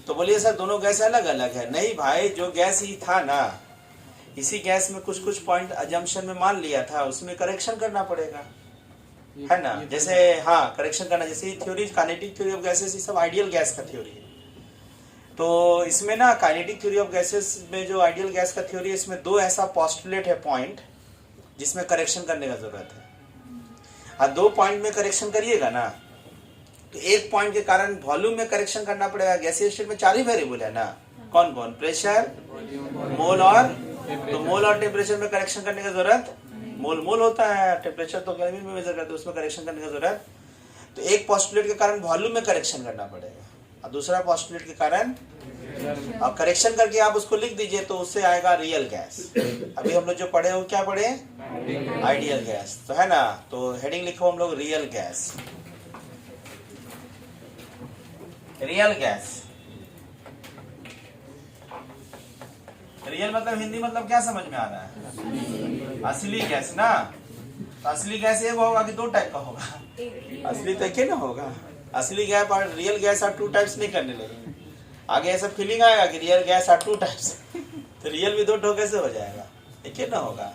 तो बोलिए सर दोनों गैस अलग अलग है? नहीं भाई, जो गैस ही था ना, इसी गैस में कुछ कुछ पॉइंट अजम्पशन में मान लिया था, उसमें करेक्शन करना पड़ेगा, है ना? जैसे हाँ करेक्शन करना, जैसे theory kinetic theory of gases, ये सब आइडियल गैस का थ्योरी है। तो इसमें ना काइनेटिक थ्योरी ऑफ गैसेस में जो आइडियल गैस का थ्योरी है, इसमें दो ऐसा पोस्टुलेट है पॉइंट जिसमें करेक्शन करने का जरूरत है। और दो पॉइंट में करेक्शन करिएगा ना, तो एक पॉइंट के कारण वॉल्यूम में करेक्शन करना पड़ेगा। गैसीय स्टेट में 4 ही वेरिएबल है ना, कौन कौन? प्रेशर, मोल और, तो मोल और टेम्परेचर में करेक्शन करने की जरूरत, मोल होता है, टेम्परेचर तो केल्विन में मेजर करते हैं, उसमें करेक्शन करने की जरूरत। तो एक पोस्टुलेट के कारण वॉल्यूम में करेक्शन करना पड़ेगा, और दूसरा पोस्टुलेट के कारण, और करेक्शन करके आप उसको लिख दीजिए तो उससे आएगा रियल गैस। अभी हम लोग जो पढ़े वो क्या पढ़े? आइडियल गैस, तो है ना? तो हेडिंग लिखो हम लोग real gas. Real gas, real मतलब हिंदी मतलब क्या समझ में आ रहा है? असली गैस ना। तो असली गैस एक होगा कि 2 टाइप का होगा? असली तो एक ही ना होगा। असली गैस और रियल गैस आर 2 टाइप्स नहीं करने लगे। आगे ऐसा फीलिंग आएगा कि रियल गैस आर 2 टाइप्स, तो रियल भी 2 ठो कैसे हो जाएगा? एक ही ना होगा।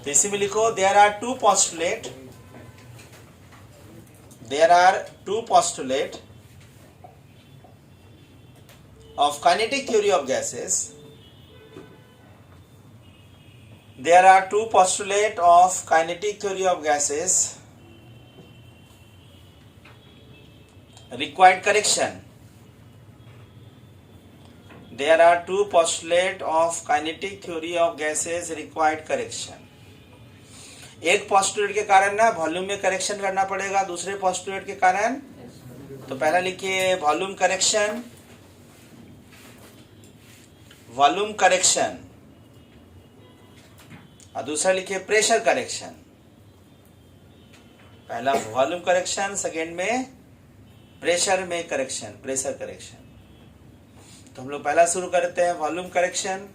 तो इसी में लिखो there are 2 postulate, there are 2 postulate of kinetic theory of gases. There are 2 postulates of kinetic theory of gases required correction. There are 2 postulates of kinetic theory of gases required correction. एक postulate के कारण ना volume में correction करना पड़ेगा, दूसरे postulate के कारण, तो पहला लिखिए वॉल्यूम करेक्शन, वॉल्यूम करेक्शन, और दूसरा लिखिए प्रेशर करेक्शन। पहला वॉल्यूम करेक्शन, सेकेंड में प्रेशर में करेक्शन, प्रेशर करेक्शन। तो हम लोग पहला शुरू करते हैं वॉल्यूम करेक्शन।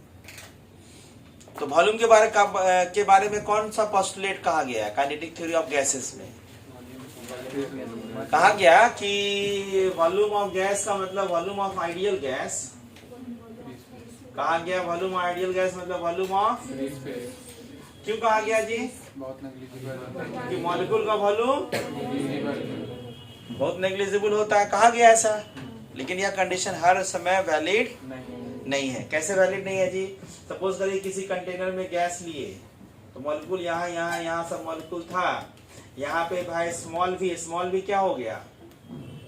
तो वॉल्यूम के बारे में कौन सा पोस्टुलेट कहा गया है काइनेटिक थ्योरी ऑफ गैसेस में? कहा गया कि वॉल्यूम ऑफ गैस का मतलब वॉल्यूम ऑफ आइडियल गैस। कहा गया वॉल्यूम आइडियल गैस मतलब वॉल्यूम ऑफ, क्यों कहा गया जी? कि मॉलिक्यूल का वॉल्यूम बहुत नेग्लिजिबल होता है, कहा गया ऐसा। लेकिन यह कंडीशन हर समय वैलिड नहीं है। कैसे वैलिड नहीं है जी? सपोज करिए किसी कंटेनर में गैस लिए, तो मॉलिक्यूल यहाँ सब मॉलिक्यूल था, यहाँ पे भाई स्मॉल भी क्या हो गया?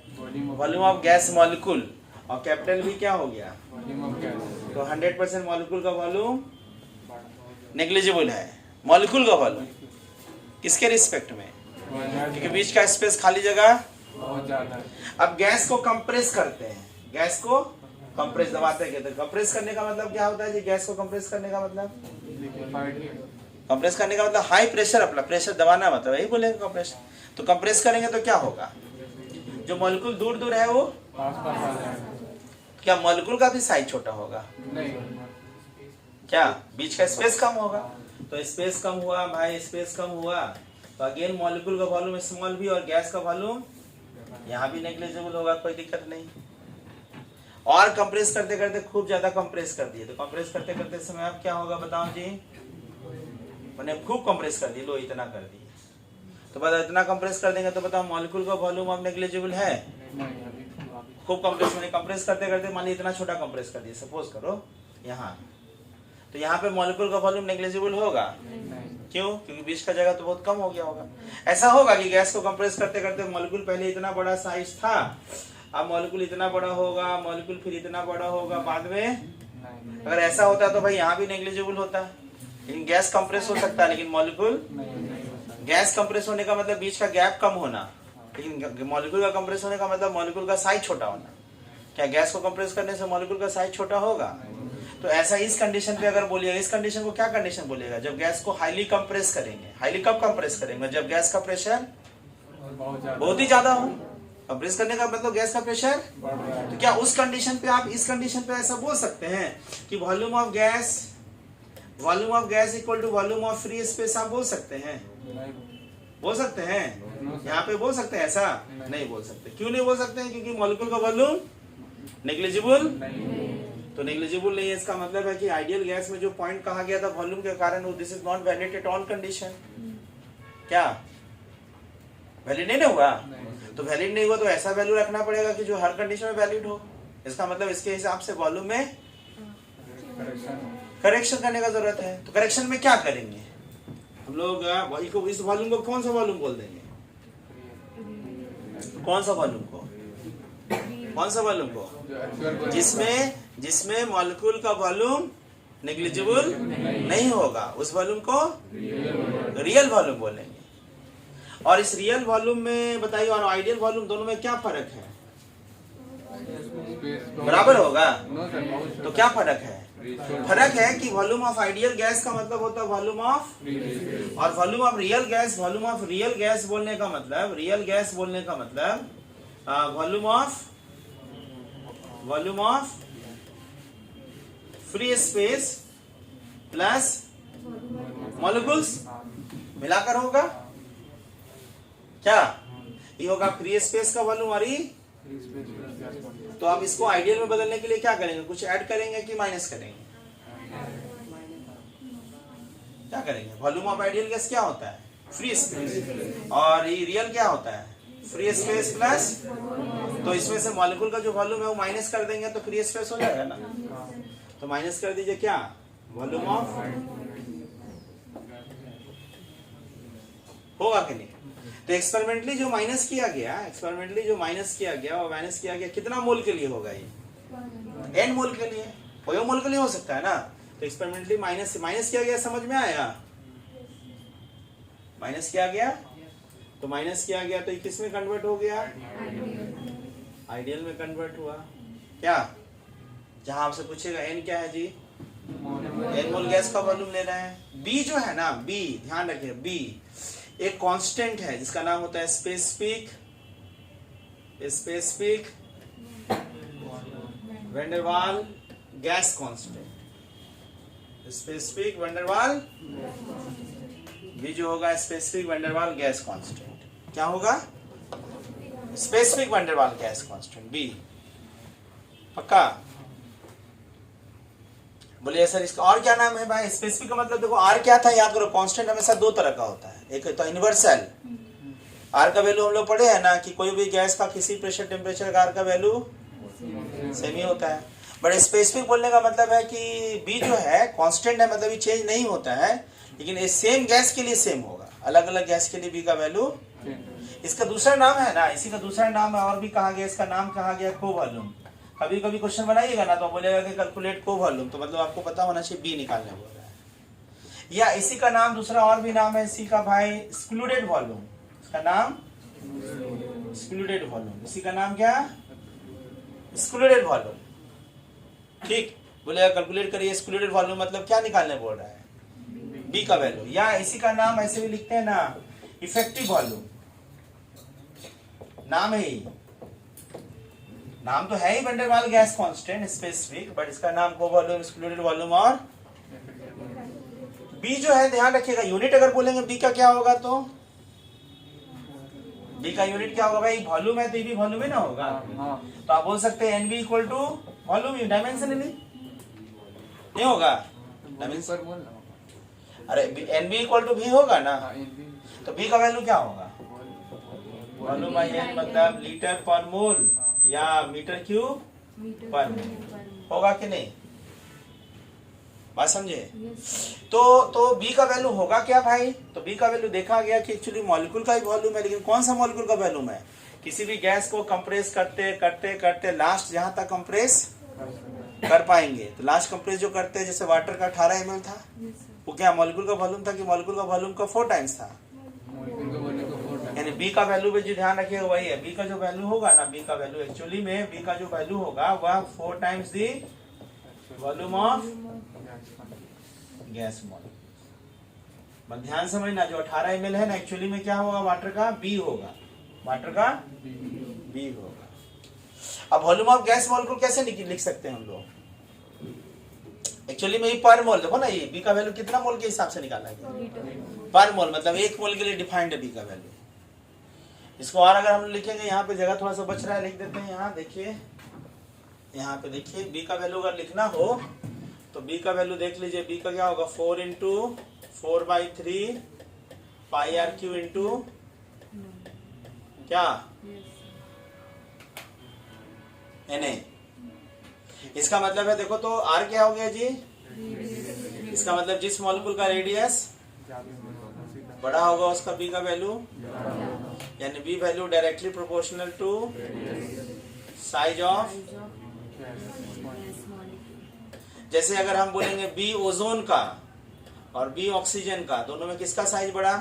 वॉल्यूम ऑफ गैस मॉलिक्यूल, और कैपिटल भी क्या हो गया? तो 100% मॉलिक्यूल का वॉल्यूम नेग्लिजिबल है। मॉलिक्यूल का वॉल्यूम किसके रिस्पेक्ट में? क्योंकि बीच का स्पेस खाली जगह बहुत ज्यादा है। अब गैस को कंप्रेस करते हैं, गैस को कंप्रेस दबाते हैं। कंप्रेस करने का मतलब क्या होता है जी? गैस को कंप्रेस करने का मतलब, कंप्रेस करने का मतलब हाई प्रेशर, अपना प्रेशर दबाना, मतलब यही बोलेंगे कंप्रेस। तो कंप्रेस करेंगे तो क्या होगा? जो मॉलिक्यूल दूर दूर है वो क्या मॉलिक्यूल का भी साइज छोटा होगा? नहीं। क्या बीच का स्पेस कम होगा? तो स्पेस कम हुआ भाई, स्पेस कम हुआ तो अगेन मॉलिक्यूल का वॉल्यूम स्मॉल भी और गैस का वॉल्यूम यहाँ भी नेग्लिजिबल होगा, कोई दिक्कत नहीं। और कंप्रेस करते करते खूब ज्यादा कंप्रेस कर दिए, तो कंप्रेस करते करते समय अब क्या होगा बताओ जी, मैंने खूब कंप्रेस कर दिए, लो इतना कर दिए, तो बताओ इतना कंप्रेस कर देंगे तो बताओ मॉलिक्यूल का वॉल्यूम अब नेग्लिजिबल है। खूब कंप्रेस मैंने कंप्रेस करते करते मान लीजिए इतना छोटा कंप्रेस कर दिया, सपोज करो यहाँ, तो यहाँ पे मॉलिक्यूल का वॉल्यूम नेग्लिजिबल होगा। क्यों? क्योंकि बीच का जगह तो बहुत कम हो गया होगा। ऐसा होगा कि गैस को कंप्रेस करते करते मॉलिक्यूल पहले इतना बड़ा साइज था, अब मॉलिक्यूल इतना बड़ा होगा, मॉलिक्यूल फिर इतना बड़ा होगा बाद में। अगर ऐसा होता तो भाई यहाँ भी नेग्लिजिबल होता, लेकिन गैस कंप्रेस हो सकता है लेकिन मॉलिक्यूल, गैस कंप्रेस होने का मतलब बीच का गैप कम होना, लेकिन मॉलिक्यूल का कंप्रेस होने का मतलब मॉलिक्यूल का साइज छोटा होना। क्या गैस को कंप्रेस करने से मॉलिक्यूल का साइज छोटा होगा? तो ऐसा इस कंडीशन पे अगर बोलिएगा, इस कंडीशन को क्या कंडीशन बोलिएगा, जब गैस को हाईली कंप्रेस करेंगे। हाईली कब कंप्रेस करेंगे? जब गैस का प्रेशर बहुत ही ज्यादा हो। कंप्रेस करने का मतलब गैस का प्रेशर, तो क्या उस कंडीशन पे आप इस कंडीशन पे ऐसा बोल सकते हैं कि volume of gas equal to volume of free space? आप बोल सकते हैं? बोल सकते हैं? यहाँ पे बोल सकते हैं ऐसा? नहीं बोल सकते। क्यों नहीं बोल सकते हैं? क्योंकि मॉलिक्यूल का वॉल्यूम नेग्लिजिबल, तो नेग्लिजिबल नहीं है। इसका मतलब है कि आइडियल गैस में जो पॉइंट कहा गया था वॉल्यूम के कारण, this is not valid at all condition. क्या वैलिड नहीं हुआ? तो वैलिड नहीं हुआ तो ऐसा वैल्यू रखना पड़ेगा कि जो हर कंडीशन में वैलिड हो। इसका मतलब इसके हिसाब से वॉल्यूम में करेक्शन करने का जरूरत है। तो करेक्शन में क्या करेंगे हम लोग? वही को, इस वॉल्यूम को कौन सा वॉल्यूम बोल देंगे? कौन सा वॉल्यूम को? कौन सा वॉल्यूम को? जिसमें मॉलिक्यूल का वॉल्यूम नेग्लिजिबल नहीं होगा, उस वॉल्यूम को रियल वॉल्यूम बोलेंगे। और इस रियल वॉल्यूम में बताइए और आइडियल वॉल्यूम दोनों में क्या फर्क है? बराबर होगा? तो क्या फर्क है? फर्क है कि वॉल्यूम ऑफ आइडियल गैस का मतलब होता है वॉल्यूम ऑफ, और volume of real gas, volume of real gas बोलने का मतलब, रियल गैस बोलने का मतलब volume of free space plus molecules मिलाकर होगा। क्या ये होगा? फ्री स्पेस का वॉल्यूम और तो आप इसको आइडियल में बदलने के लिए क्या करेंगे? कुछ ऐड करेंगे कि माइनस करेंगे? क्या करेंगे? वॉल्यूम ऑफ आइडियल गैस क्या होता है? Free space. और ये रियल क्या होता है? फ्री स्पेस प्लस, तो इसमें से मॉलिक्यूल का जो वॉल्यूम है वो माइनस कर देंगे तो फ्री स्पेस हो जाएगा ना। तो माइनस कर दीजिए क्या? वॉल्यूम ऑफ, होगा कि नहीं? तो एक्सपेरिमेंटली जो माइनस किया गया, वो माइनस किया गया कितना मोल के लिए होगा? ये n मोल के लिए, कोई मोल के लिए हो सकता है ना। तो एक्सपेरिमेंटली माइनस किया गया, समझ में आया? माइनस किया गया, तो माइनस किया गया तो ये किस में कन्वर्ट हो गया? आइडियल में कन्वर्ट हुआ। क्या? जहां आपसे पूछेगा n क्या है जी, n मोल गैस का वॉल्यूम ले रहे हैं। b जो है ना, b ध्यान रखिए, b एक कांस्टेंट है जिसका नाम होता है स्पेसिफिक वैन डेर वाल gas constant. Specific van der Waals, b जो होगा स्पेसिफिक वैन डेर वाल गैस कांस्टेंट। क्या होगा? स्पेसिफिक वैन डेर वाल गैस कांस्टेंट b। पक्का? बोलिए सर इसका और क्या नाम है भाई? स्पेसिफिक का मतलब देखो r क्या था, याद करो। कांस्टेंट हमेशा दो तरह का होता है, एक तो यूनिवर्सल, r का वैल्यू हम लोग पढ़े हैं ना कि कोई भी गैस का किसी प्रेशर टेम्परेचर का r का वैल्यू सेम ही होता है। बट स्पेसिफिक बोलने का मतलब है कि b जो है कांस्टेंट है, मतलब ये चेंज नहीं होता है, लेकिन ये सेम गैस के लिए सेम होगा, अलग अलग गैस के लिए b का वैल्यू। इसका दूसरा नाम है ना, इसी का दूसरा नाम है और भी कहा गया, इसका नाम कहा गया को वॉल्यूम। कभी कभी क्वेश्चन बनाइएगा ना तो बोलेगा कि कैलकुलेट को वॉल्यूम, तो मतलब आपको पता होना चाहिए बी निकालने बोल रहा है। या इसी का नाम दूसरा और भी नाम है इसी का भाई, एक्सक्लूडेड वॉल्यूम। इसका नाम एक्सक्लूडेड वॉल्यूम। इसी का नाम क्या? Excluded volume. ठीक, बोलेगा कैलकुलेट करिए एक्सक्लूडेड वॉल्यूम मतलब क्या निकालने बोल रहा है? बी का वैल्यू। या इसी का नाम ऐसे भी लिखते हैं ना, इफेक्टिव वॉल्यूम। नाम है ही, नाम तो है ही वैन डेर वाल गैस कांस्टेंट स्पेसिफिक, बट इसका नाम को वॉल्यूम, एक्सक्लूडेड वॉल्यूम और बी जो है, ध्यान रखिएगा यूनिट अगर बोलेंगे बी का क्या होगा तो बी का यूनिट क्या होगा भाई, वॉल्यूम है तो ये भी वॉल्यूम ही ना होगा। हाँ तो आप बोल सकते हैं NB equal to volume dimensionally, नहीं होगा पर मोल ना होगा। अरे एनबी इक्वल टू भी होगा ना, हाँ NB तो बी का वैल्यू क्या होगा, वॉल्यूम बाई एन मतलब लीटर पर मोल या मीटर क्यूब पर मोल, होगा कि नहीं, बात समझे। तो बी का वैल्यू होगा क्या भाई, तो बी का वैल्यू देखा गया कि एक्चुअली मॉलिक्यूल का ही वॉल्यूम है, लेकिन कौन सा मॉलिक्यूल का वॉल्यूम है, किसी भी गैस को कंप्रेस करते करते करते लास्ट जहां तक कंप्रेस कर पाएंगे, तो लास्ट कंप्रेस जो करते हैं जैसे वाटर का 18 ml था, वो क्या मॉलिक्यूल का वॉल्यूम था कि मॉलिक्यूल का वॉल्यूम का 4 टाइम्स था, मॉलिक्यूल को बोलने को 4 टाइम। यानी बी का वैल्यू भी जो ध्यान रखिएगा वही है, बी का जो वैल्यू होगा ना, बी का वैल्यू एक्चुअली में बी का जो वैल्यू होगा वह 4 times the volume of gas molecule. बस ध्यान समझना, जो 18 ml है ना एक्चुअली में क्या होगा, वाटर का बी होगा, वाटर का बी होगा। अब वॉल्यूम ऑफ गैस मॉलिक्यूल कैसे लिख सकते हैं हम लोग, एक्चुअली में ये पर मोल, देखो ना ये बी का वैल्यू कितना मोल के हिसाब से निकाला गया, पर मोल मतलब 1 मोल के लिए डिफाइंड है बी का वैल्यू। इसको और अगर हम लिखेंगे, यहाँ पे जगह थोड़ा सा बच रहा है, लिख देते हैं यहाँ, देखिए यहाँ पे देखिए बी का वैल्यू अगर लिखना हो तो बी का वैल्यू देख लीजिए, बी का क्या होगा 4 into 4/3 pi R cube into क्या एन ए। इसका मतलब है देखो तो आर क्या हो गया जी, इसका मतलब जिस मॉलिक्यूल का रेडियस बड़ा होगा उसका बी का वैल्यू, यानी B value directly proportional to size of. जैसे अगर हम बोलेंगे बी ओजोन का और बी ऑक्सीजन का, दोनों में किसका साइज बड़ा,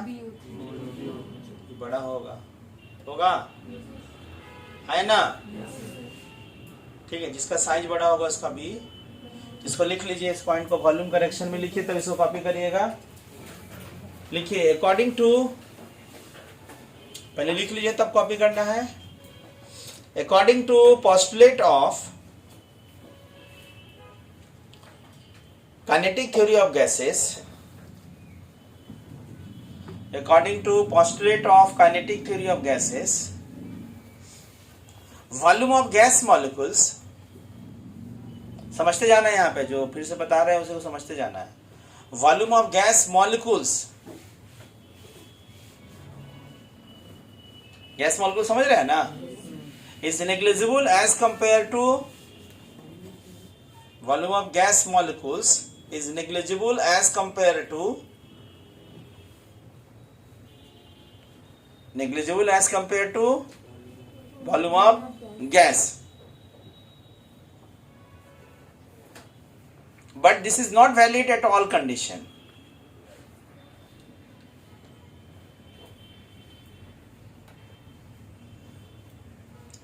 बड़ा होगा, होगा है ना, ठीक है, जिसका साइज बड़ा होगा उसका बी। इसको लिख लीजिए, इस पॉइंट को वॉल्यूम करेक्शन में लिखिए, तब इसको कॉपी करिएगा, लिखिए अकॉर्डिंग टू, पहले लिख लीजिए तब कॉपी करना है। According to postulate of kinetic theory of gases, according to postulate of kinetic theory of gases, volume of gas molecules, समझते जाना है, यहाँ पे जो फिर से बता रहे हैं उसे को समझते जाना है, volume of gas molecules, gas molecule समझ रहे हैं ना, is negligible as compare to, volume of gas molecules is negligible as compared to, negligible as compared to volume of gas, but this is not valid at all condition,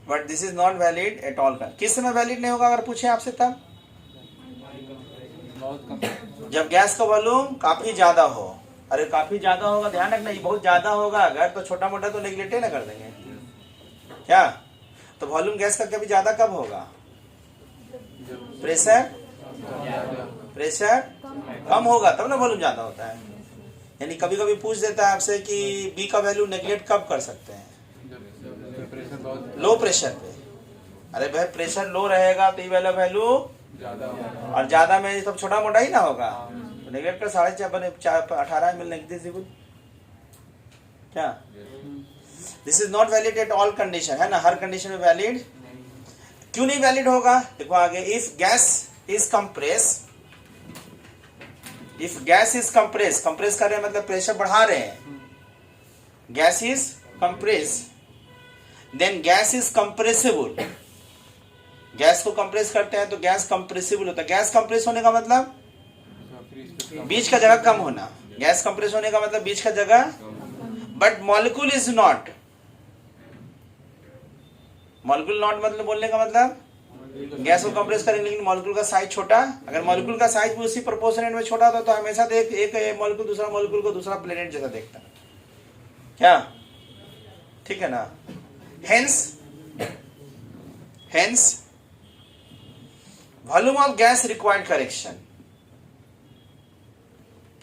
but this is not valid at all। किस समय valid नहीं होगा अगर पूछे आपसे तब, जब gas का वॉल्यूम काफी ज्यादा हो। अरे काफी ज्यादा होगा, ध्यान रखना, ये बहुत ज्यादा होगा अगर तो छोटा मोटा तो नेग्लेक्ट ना कर देंगे क्या, तो वॉल्यूम गैस का कभी ज्यादा कब होगा, प्रेशर कम होगा तब ना वॉल्यूम ज्यादा होता है। यानी कभी कभी पूछ देता है आपसे कि बी का वैल्यू नेग्लेक्ट कब कर सकते हैं, लो प्रेशर पे। अरे भाई प्रेशर लो रहेगा तो ये वाला वैल्यू और ज्यादा में सब छोटा मोटा ही ना होगा, तो नेगलेक्ट कर 18 ml नेग्लिजिबल क्या, this is not valid at all condition, है ना, हर कंडीशन में वैलिड क्यों नहीं वैलिड होगा, देखो आगे, if gas is compress, if gas is compress, compress कर रहे हैं मतलब प्रेशर बढ़ा रहे हैं, gas is compress, then gas is compressible, gas को कंप्रेस करते हैं तो गैस कंप्रेसिबल होता है। गैस कंप्रेस होने का मतलब बीच का जगह कम होना, गैस कंप्रेस होने का मतलब बीच का जगह, but molecule is not, molecule not मतलब बोलने का मतलब गैस को कंप्रेस करेंगे लेकिन मॉलिक्यूल का साइज छोटा, अगर मॉलिक्यूल का साइज भी उसी प्रोपोर्शनेट में छोटा होता तो हमेशा एक मॉलिक्यूल दूसरा मॉलिक्यूल को दूसरा प्लेनेट जैसा देखता क्या, ठीक है ना। Hence volume of gas required correction,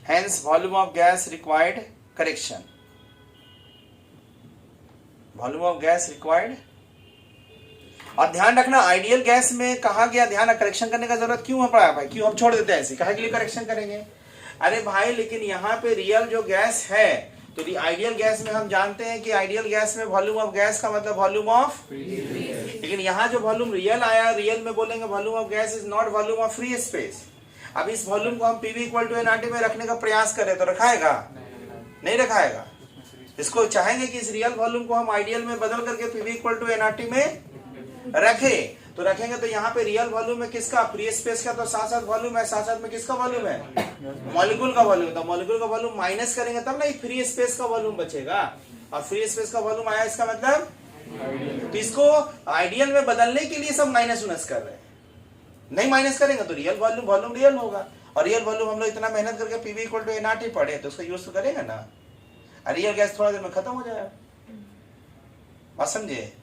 hence volume of gas required correction, volume of gas required. और ध्यान रखना आइडियल गैस में कहा गया, ध्यान करेक्शन करने का जरूरत क्यों है पड़ा भाई, क्यों हम छोड़ देते हैं ऐसे, काहे के लिए करेक्शन करेंगे? अरे भाई लेकिन यहाँ पे रियल जो गैस है, तो आइडियल गैस में हम जानते हैं कि आइडियल गैस में वॉल्यूम ऑफ गैस का मतलब वॉल्यूम ऑफ, लेकिन यहाँ जो वॉल्यूम रियल आया, रियल में बोलेंगे volume of gas is not volume of free space. अब इस वॉल्यूम को हम पीवी इक्वल टू एनआरटी में रखने का प्रयास करें तो रखाएगा? नहीं रखाएगा। इसको चाहेंगे कि इस रियल वॉल्यूम को हम आइडियल में बदल करके पीवी इक्वल टू एनआरटी में रखे, तो रखेंगे तो यहाँ पे रियल वॉल्यूम में किसका, फ्री स्पेस का, तो साथ साथ वॉल्यूम है, साथ साथ में किसका वॉल्यूम है, मॉलिक्यूल का वॉल्यूम। तो मॉलिक्यूल का वॉल्यूम माइनस करेंगे तब ना फ्री स्पेस का वॉल्यूम बचेगा, और फ्री स्पेस का वॉल्यूम आया, इसका मतलब तो इसको आइडियल में बदलने के लिए सब माइनस उनस कर रहे हैं। नहीं माइनस करेंगे तो रियल वॉल्यूम वॉल्यूम रियल होगा, और रियल वॉल्यूम हम लोग इतना मेहनत करके पीवी इक्वल टू एनआरटी पढ़े तो उसका यूज तो करेंगे ना, रियल गैस थोड़ा देर में खत्म हो जाएगा। बात समझे?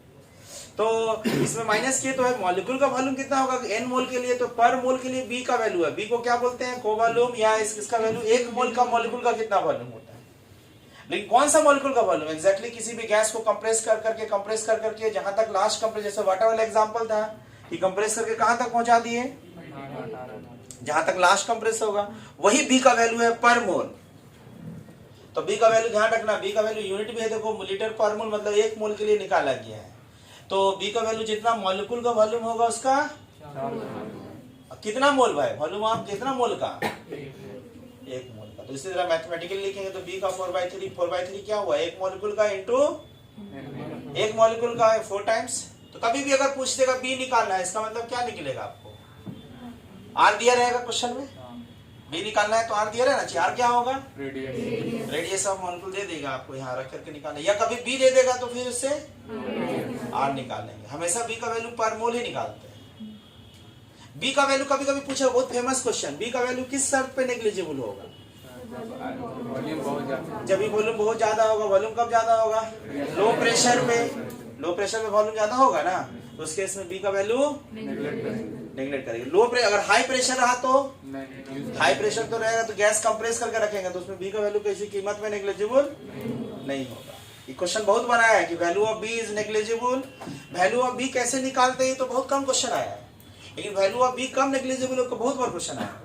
तो इसमें माइनस किए तो है मॉलिक्यूल का वॉल्यूम कितना होगा, एन मोल के लिए तो पर मोल के लिए बी का वैल्यू है, बी को क्या बोलते हैं, को वॉल्यूम, या इसका वैल्यू एक मोल का मॉलिक्यूल का कितना वॉल्यूम होता है। लेकिन कौन सा मॉलिक्यूल का वॉल्यूम एग्जैक्टली, किसी भी गैस को कंप्रेस कर करके जहां तक लास्ट कंप्रेस, जैसे वाटर वाला एग्जांपल था कि कंप्रेस करके कहां तक पहुंचा दिए, जहां तक लास्ट कंप्रेस होगा, वही बी का वैल्यू है पर मोल। तो बी का वैल्यू ध्यान रखना, बी का वैल्यू यूनिट भी है, देखो लीटर पर मोल मतलब एक मोल के लिए निकाला गया है। तो बी का वैल्यू जितना मॉलिक्यूल का वॉल्यूम होगा उसका कितना मोल भाई, वॉल्यूम आप कितना मोल का, एक मोल का। तो इसी तरह मैथमेटिकली लिखेंगे तो बी का 4/3, 4/3 क्या हुआ, एक मॉलिक्यूल का इंटू एक मॉलिक्यूल का 4 टाइम्स। तो कभी भी अगर पूछ देगा बी निकालना है, इसका मतलब क्या निकलेगा, आपको आर दिया रहेगा क्वेश्चन में, बी निकालना है तो आर दिया रहना चाहिए। आर क्या होगा, रेडियस ऑफ मॉलिक्यूल दे देगा आपको, यहाँ रख करके निकालना, या कभी बी दे देगा तो फिर उससे आर निकालेंगे। हमेशा बी का वैल्यू पर मोल ही निकालते हैं। बी का वैल्यू कभी कभी पूछा, बहुत फेमस क्वेश्चन, बी का वैल्यू किस शर्त पे नेग्लिजिबल होगा, जब भी वॉल्यूम बहुत ज्यादा होगा। वॉल्यूम कब ज्यादा होगा, लो प्रेशर पे, लो प्रेशर पे वॉल्यूम ज्यादा होगा ना, तो उस केस में बी का वैल्यू नेग्लेक्ट करेंगे। लो प्रेशर, अगर हाई प्रेशर रहा तो हाई प्रेशर तो रहेगा तो गैस कंप्रेस करके रखेंगे, तो उसमें बी का वैल्यू किसी कीमत में नेग्लिजिबल नहीं होगा। ये क्वेश्चन बहुत बना है कि value of B is negligible. Value of B कैसे निकालते हैं तो बहुत कम क्वेश्चन आया है, लेकिन वैल्यू ऑफ बी कम नेग्लिजिबल हो तो बहुत बार क्वेश्चन आया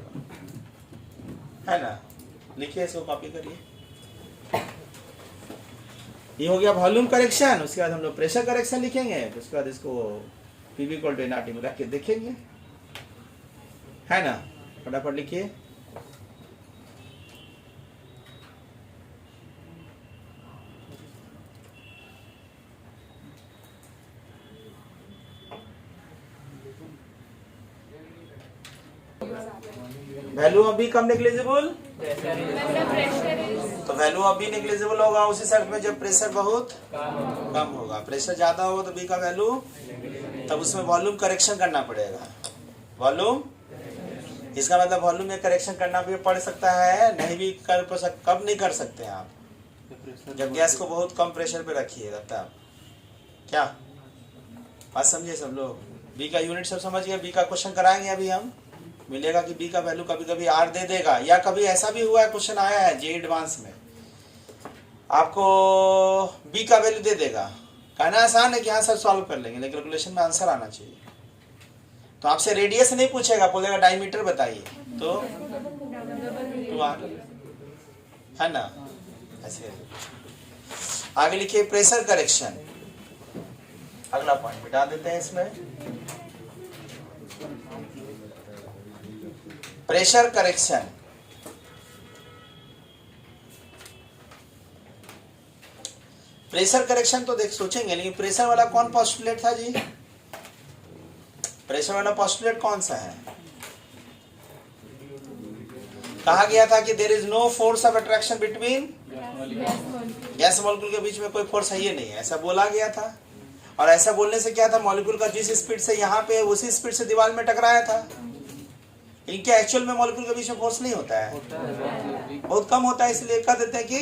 है ना। लिखिए, इसको कॉपी करिए। ये हो गया वॉल्यूम करेक्शन। उसके बाद हम लोग प्रेशर करेक्शन लिखेंगे, उसके बाद इसको पीवी इक्वल टू एनआरटी में रख के देखेंगे, है ना। फटाफट लिखिए। वैल्यू ऑफ बी कम नेग्लिजिबल, तो वैल्यू ऑफ बी नेग्लिजिबल होगा उसी शर्त में जब प्रेशर बहुत कम होगा। प्रेशर ज्यादा होगा तो बी का वैल्यू, तब उसमें वॉल्यूम करेक्शन करना पड़ेगा। वॉल्यूम, इसका मतलब वॉल्यूम में करेक्शन करना भी पड़ सकता है, नहीं भी कर कब नहीं कर सकते हैं आप, जब गैस को बहुत कम प्रेशर पे रखिएगा तब। क्या बात समझिए सब लोग? बी का यूनिट सब समझ गए। बी का क्वेश्चन कराएंगे अभी हम, मिलेगा कि बी का वैल्यू कभी कभी आर दे देगा, या कभी ऐसा भी हुआ है, क्वेश्चन आया है जे एडवांस में, आपको बी का वैल्यू दे देगा। कहना आसान है कि हाँ सर सॉल्व कर लेंगे, लेकिन कैलकुलेशन में आंसर आना चाहिए। तो आपसे रेडियस नहीं पूछेगा, बोलेगा डायमीटर बताइए, तो 2r, है ना। ऐसे आगे लिखिए प्रेशर करेक्शन। अगला पॉइंट मिटा देते हैं इसमें। प्रेशर करेक्शन, प्रेशर करेक्शन तो देख सोचेंगे, लेकिन प्रेशर वाला कौन पोस्टुलेट था जी? प्रेशर वाला पोस्टुलेट कौन सा है? कहा गया था कि there is no force of attraction between gas molecule के बीच में कोई फोर्स है ही नहीं है, ऐसा बोला गया था। और ऐसा बोलने से क्या था, मॉलिक्यूल का जिस स्पीड से यहाँ पे उसी स्पीड से दीवार में टकराया था। इनके एक्चुअल में मॉलिक्यूल के बीच में फोर्स नहीं होता है, बहुत कम होता है, इसलिए कह देते हैं कि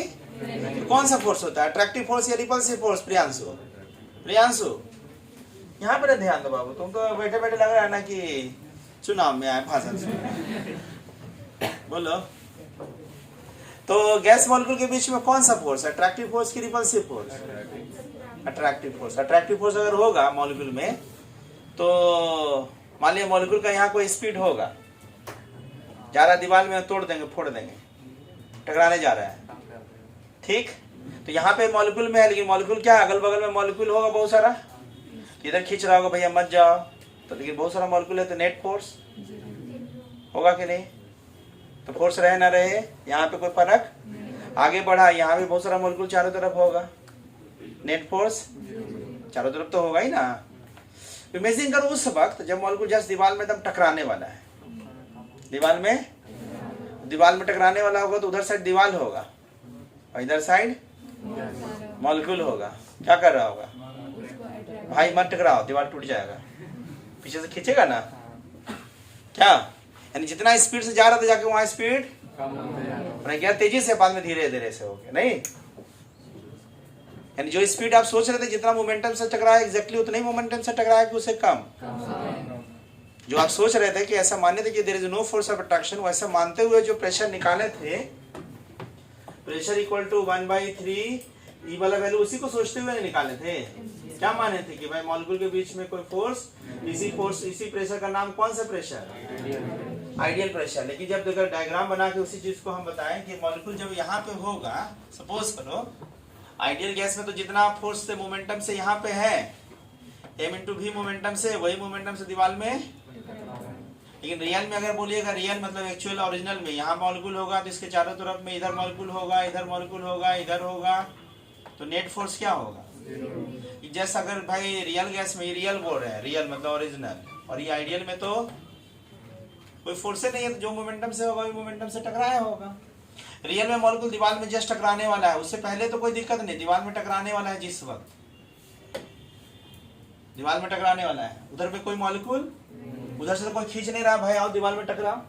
तो कौन सा फोर्स होता है, अट्रैक्टिव फोर्स या रिपल्सिव फोर्स? प्रियांशु, प्रियांशु यहाँ पर ध्यान दो बाबू, तुम तो बैठे बैठे लग रहा है ना कि चुनाव में आए भाषण सुन। बोलो, तो गैस मॉलिक्यूल के बीच में कौन सा फोर्स है, अट्रैक्टिव फोर्स की repulsive force? Attractive force. Attractive force अगर होगा मॉलिक्यूल में तो मान लिया मॉलिक्यूल का यहाँ कोई स्पीड होगा, जा रहा दीवार में, तोड़ देंगे, फोड़ देंगे, टकराने जा रहा है, ठीक। तो यहाँ पे मॉलिक्यूल में है, लेकिन मॉलिक्यूल क्या है, अगल बगल में मॉलिक्यूल होगा बहुत सारा, इधर खींच रहा होगा भैया मत जाओ, तो लेकिन बहुत सारा मॉलिक्यूल है तो नेट फोर्स होगा कि नहीं? तो फोर्स रहे ना रहे यहाँ पे कोई फर्क, आगे बढ़ा यहाँ भी बहुत सारा मॉलिक्यूल चारों तरफ होगा, नेट फोर्स चारों तरफ तो होगा ही ना। इमेजिन करो उस वक्त जब मॉलिक्यूल जस्ट दीवार में एकदम टकराने वाला है, दीवार में टकराने वाला होगा, तो उधर साइड दीवार होगा और इधर साइड मॉलिक्यूल होगा, क्या कर रहा होगा, भाई मत टकराओ, दीवार टूट जाएगा, पीछे से खींचेगा ना, क्या? यानी जितना स्पीड से जा रहा था जाके वहां स्पीड नहीं गया, तेजी से, बाद में धीरे धीरे से हो गया, नहीं। यानी जो स्पीड आप सोच रहे थे जितना मोमेंटम से टकराया, एग्जैक्टली उतना ही मोमेंटम से टकराया कि उससे कम। जो आप सोच रहे थे कि ऐसा मानने थे कि there is no force of attraction, वैसा मानते हुए जो प्रेशर निकाले थे, प्रेशर इक्वल टू 1/3 ई वाला वैल्यू, उसी को सोचते हुए निकाले थे। क्या माने थे कि भाई मॉलिक्यूल के बीच में कोई फोर्स, इसी प्रेशर का नाम कौन सा प्रेशर, आइडियल प्रेशर। लेकिन जब देखो डायग्राम बना के उसी चीज को हम बताएं कि मॉलिक्यूल जब यहाँ पे होगा, सपोज करो आइडियल गैस में तो जितना फोर्स से मोमेंटम से यहाँ पे है m/v मोमेंटम से, वही मोमेंटम से दीवार में। लेकिन रियल में अगर बोलिएगा, रियल मतलब एक्चुअल ओरिजिनल में, यहाँ मॉलिक्यूल होगा तो इसके चारों तरफ में इधर मॉलिक्यूल होगा, इधर मॉलिक्यूल होगा, इधर होगा, तो नेट फोर्स क्या होगा? जैसा अगर भाई रियल गैस में, रियल बोल रहे हैं, रियल मतलब ओरिजिनल, और ये आइडियल में तो कोई फोर्स नहीं है, तो जो मोमेंटम से होगा वही मोमेंटम से टकराया होगा। रियल में मॉलिक्यूल दीवार में जस्ट टकराने वाला है, उससे पहले तो कोई दिक्कत नहीं, दीवार में टकराने वाला है, जिस वक्त दीवार में टकराने वाला है उधर पे कोई मॉलिक्यूल, उधर से तो कोई खींच नहीं रहा भाई आओ दीवार में टकराओ।